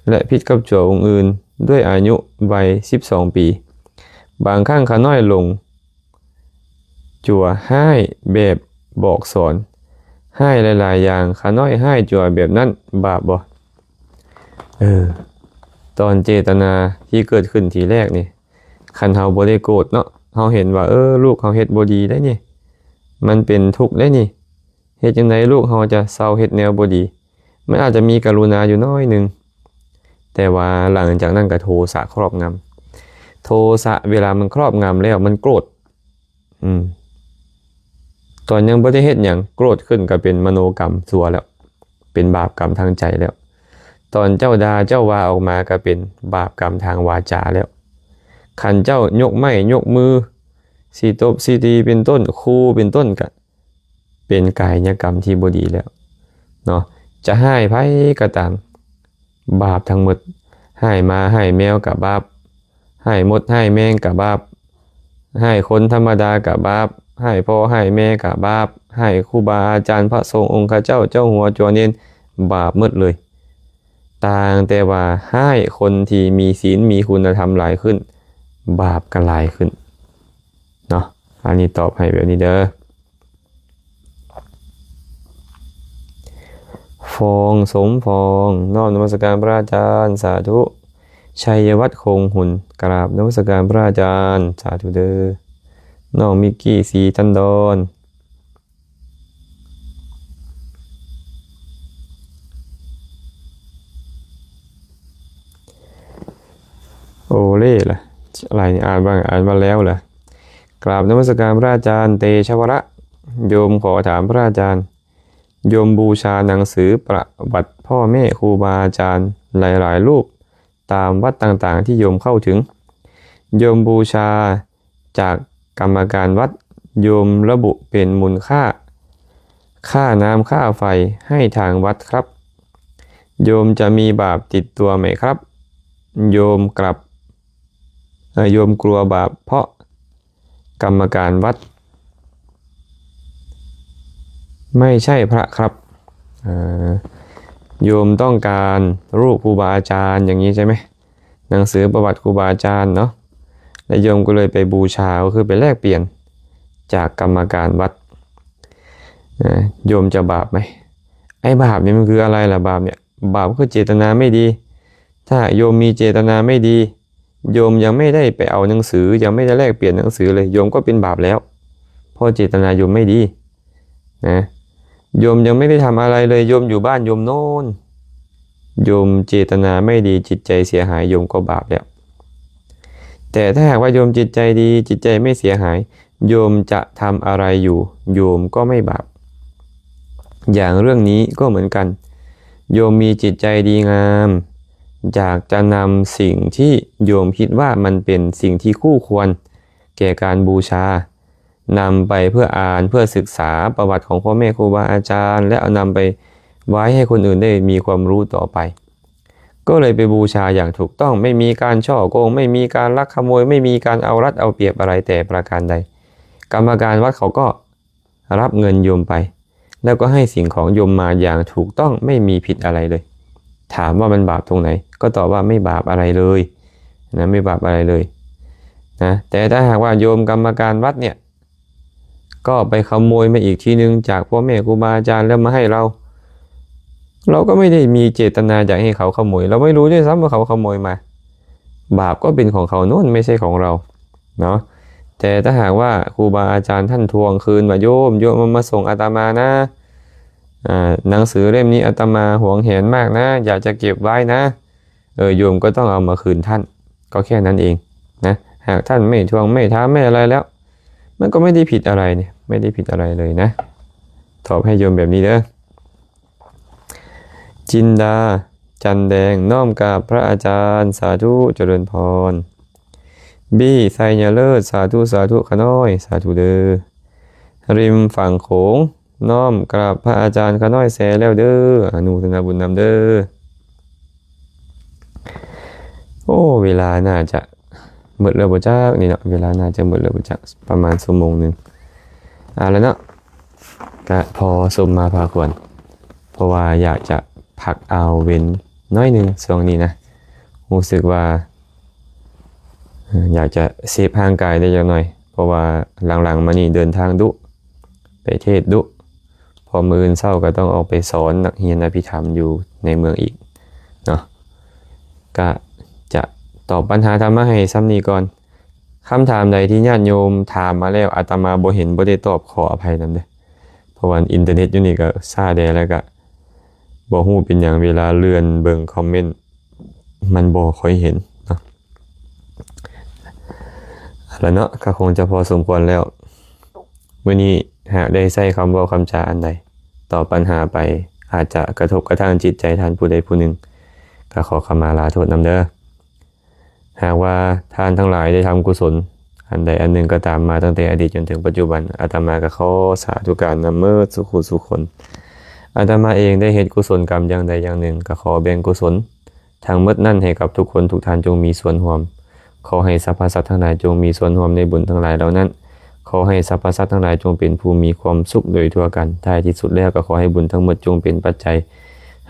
และผิดกับจั่วองค์อื่นด้วยอายุวัย12ปีบางครั้งข้าน้อยลงจั่วให้แบบบอกสอนให้หลายๆอย่างข้าน้อยให้จั่วแบบนั้นบาปบ่ตอนเจตนาที่เกิดขึ้นทีแรกนี่คันเฮาบ่ได้โกรธเนาะเฮาเห็นว่าลูกเฮาเฮ็ดบ่ดีได้นี่มันเป็นทุกข์ได้นี่เฮ็ดจังไดลูกเฮาจะเซาเฮ็ดแนวบ่ดีมันอาจจะมีกรุณาอยู่น้อยนึงแต่ว่าหลังจากนั้นก็โทสะครอบงำโทสะเวลามันครอบงำแล้วมันโกรธตอนยังบ่ได้เฮ็ดหยังโกรธขึ้นก็เป็นมโนกรรมชั่วแล้วเป็นบาปกรรมทางใจแล้วตอนเจ้าด่าเจ้าว่าออกมาก็เป็นบาปกรรมทางวาจาแล้วคันเจ้ายกไม้ยกมือสีตบสีตีเป็นต้นคูเป็นต้นก็เป็นกายกรรมที่บ่ดีแล้วเนาะจะให้ไผก็ตามบาปทั้งหมดให้มาให้แมวกับบาปให้มดให้แมงกับบาปให้คนธรรมดากับบาปให้พ่อให้แม่กับบาปให้ครูบาอาจารย์พระสงฆ์องค์ข้าเจ้าเจ้าหัวจัวเน้นบาปหมดเลยต่างแต่ว่าให้คนที่มีศีลมีคุณธรรมหลายขึ้นบาปก็หลายขึ้นเนาะอันนี้ตอบให้แบบนี้เด้อฟองสมฟองน้อมนมัสการพระอาจารย์สาธุชัยวัฒน์คงหุ่นกราบนมัสการพระอาจารย์สาธุเด้อน้องมิกกี้สีทันดอนโอเล่ล่ะอะไรอ่านบ้างอ่านมาแล้วเหรอกราบนมัสการพระอาจารย์เตชวระโยมขอถามพระอาจารย์โยมบูชาหนังสือประวัติพ่อแม่ครูบาอาจารย์หลายๆรูปตามวัดต่างๆที่โยมเข้าถึงโยมบูชาจากกรรมการวัดโยมระบุเป็นมูลค่าน้ำค่าไฟให้ทางวัดครับโยมจะมีบาปติดตัวไหมครับโยมกลัวบาปเพราะกรรมการวัดไม่ใช่พระครับโยมต้องการรูปครูบาอาจารย์อย่างนี้ใช่ไหมหนังสือประวัติครูบาอาจารย์เนาะและโยมก็เลยไปบูชาก็คือไปแลกเปลี่ยนจากกรรมการวัดโยมจะบาปไหมไอ้บาปเนี่ยมันคืออะไรล่ะบาปเนี่ยบาปคือเจตนาไม่ดีถ้าโยมมีเจตนาไม่ดีโยมยังไม่ได้ไปเอาหนังสือยังไม่ได้แลกเปลี่ยนหนังสือเลยโยมก็เป็นบาปแล้วเพราะเจตนาโยมไม่ดีนะโยมยังไม่ได้ทำอะไรเลยโยมอยู่บ้านโยมโน่นโยมเจตนาไม่ดีจิตใจเสียหายโยมก็บาปแล้วแต่ถ้าหากว่าโยมจิตใจดีจิตใจไม่เสียหายโยมจะทำอะไรอยู่โยมก็ไม่บาปอย่างเรื่องนี้ก็เหมือนกันโยมมีจิตใจดีงามอยากจะนำสิ่งที่โยมคิดว่ามันเป็นสิ่งที่คู่ควรแก่การบูชานำไปเพื่ออ่านเพื่อศึกษาประวัติของพ่อแม่ครูบาอาจารย์และเอานำไปไว้ให้คนอื่นได้มีความรู้ต่อไปก็เลยไปบูชาอย่างถูกต้องไม่มีการฉ้อโกงไม่มีการลักขโมยไม่มีการเอารัดเอาเปรียบอะไรแต่ประการใดกรรมการวัดเขาก็รับเงินโยมไปแล้วก็ให้สิ่งของโยมมาอย่างถูกต้องไม่มีผิดอะไรเลยถามว่ามันบาปตรงไหนก็ตอบว่าไม่บาปอะไรเลยนะไม่บาปอะไรเลยนะแต่ถ้าหากว่าโยมกรรมการวัดเนี่ยก็ไปขโมยมาอีกทีนึงจากพ่อแม่ครูบาอาจารย์แล้วมาให้เราก็ไม่ได้มีเจตนาอยากให้เขาขโมยเราไม่รู้ด้วยซ้ำว่าเขาขโมยมาบาปก็เป็นของเขาโน่นไม่ใช่ของเราเนาะแต่ถ้าหากว่าครูบาอาจารย์ท่านทวงคืนว่าโยมมาส่งอาตมานะหนังสือเล่มนี้อาตมาหวงแหนมากนะอยากจะเก็บไว้นะโยมก็ต้องเอามาคืนท่านก็แค่นั้นเองนะ หากท่านไม่ทวงไม่ถามไม่อะไรแล้วมันก็ไม่ได้ผิดอะไรเนี่ยไม่ได้ผิดอะไรเลยนะตอบให้โยมแบบนี้เด้อจินดาจันแดงน้อมกราบพระอาจารย์สาธุเจริญพรบี้ไซเนเลิศสาธุสาธุขน้อยสาธุเด้อริมฝั่งโขงน้อมกราบพระอาจารย์ขน้อยแสแล้วเด้ออนุโมทนาบุญนำเด้อโอ้เวลาน่าจะหมดแล้วบ่จักนี่เนาะเวลาน่าจะหมดแล้วบ่จักประมาณชั่วโมงนึงแล้วเนาะก็พอสมมาพาควรเพราะว่าอยากจะพักเอาเว้นน้อยนึงช่วงนี้นะรู้สึกว่าอยากจะเซฟร่างกายได้จักหน่อยเพราะว่าหลังๆมานี่เดินทางดุไปเทศดุพอมื้อเช้าก็ต้องออกไปสอนนักเรียนอภิธรรมอยู่ในเมืองอีกเนาะก็จะตอบปัญหาธรรมะให้ซ้ำนี้ก่อนคำถามใดที่ญาติโยมถามมาแล้วอาตมาบ่เห็นบ่ได้ตอบขออภัยนำเด้อเพราะว่าอินเทอร์เน็ตอยู่นี่ก็ซ่าแดแล้วก็บ่ฮู้เป็นหยังเวลาเลื่อนเบิ่งคอมเมนต์มันบ่ค่อยเห็นเนาะแล้วเนาะก็คงจะพอสมควรแล้วมื้อนี้หากได้ใช้คำเว้าคำจาอันใดตอบปัญหาไปอาจจะกระทบกระทั่งจิตใจท่านผู้ใดผู้หนึ่งก็ขอขมาลาโทษนำเด้อหากว่าท่านทั้งหลายได้ทำกุศลอันใดอันหนึ่งก็ตามมาตั้งแต่อดีตจนถึงปัจจุบันอาตมาก็ขอสาธุการนำเมิดสุขคนอาตมาเองได้เฮ็ดกุศลกรรมอย่างใดอย่างหนึ่งก็ขอแบ่งกุศลทั้งหมดนั้นให้กับทุกคนทุกท่านจงมีส่วนร่วมขอให้สรรพสัตว์ทั้งหลายจงมีส่วนร่วมในบุญทั้งหลายเหล่านั้นขอให้สรรพสัตว์ทั้งหลายจงเป็นผู้มีความสุขโดยทั่วกันท้ายที่สุดแล้วก็ขอให้บุญทั้งหมดจงเป็นปัจจัย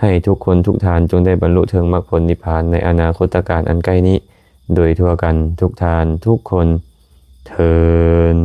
ให้ทุกคนทุกท่านจงได้บรรลุถึงมรรคผลนิพพานในอนาคตการอันใกล้นี้โดยทั่วกันทุกท่านทุกคนเทอญ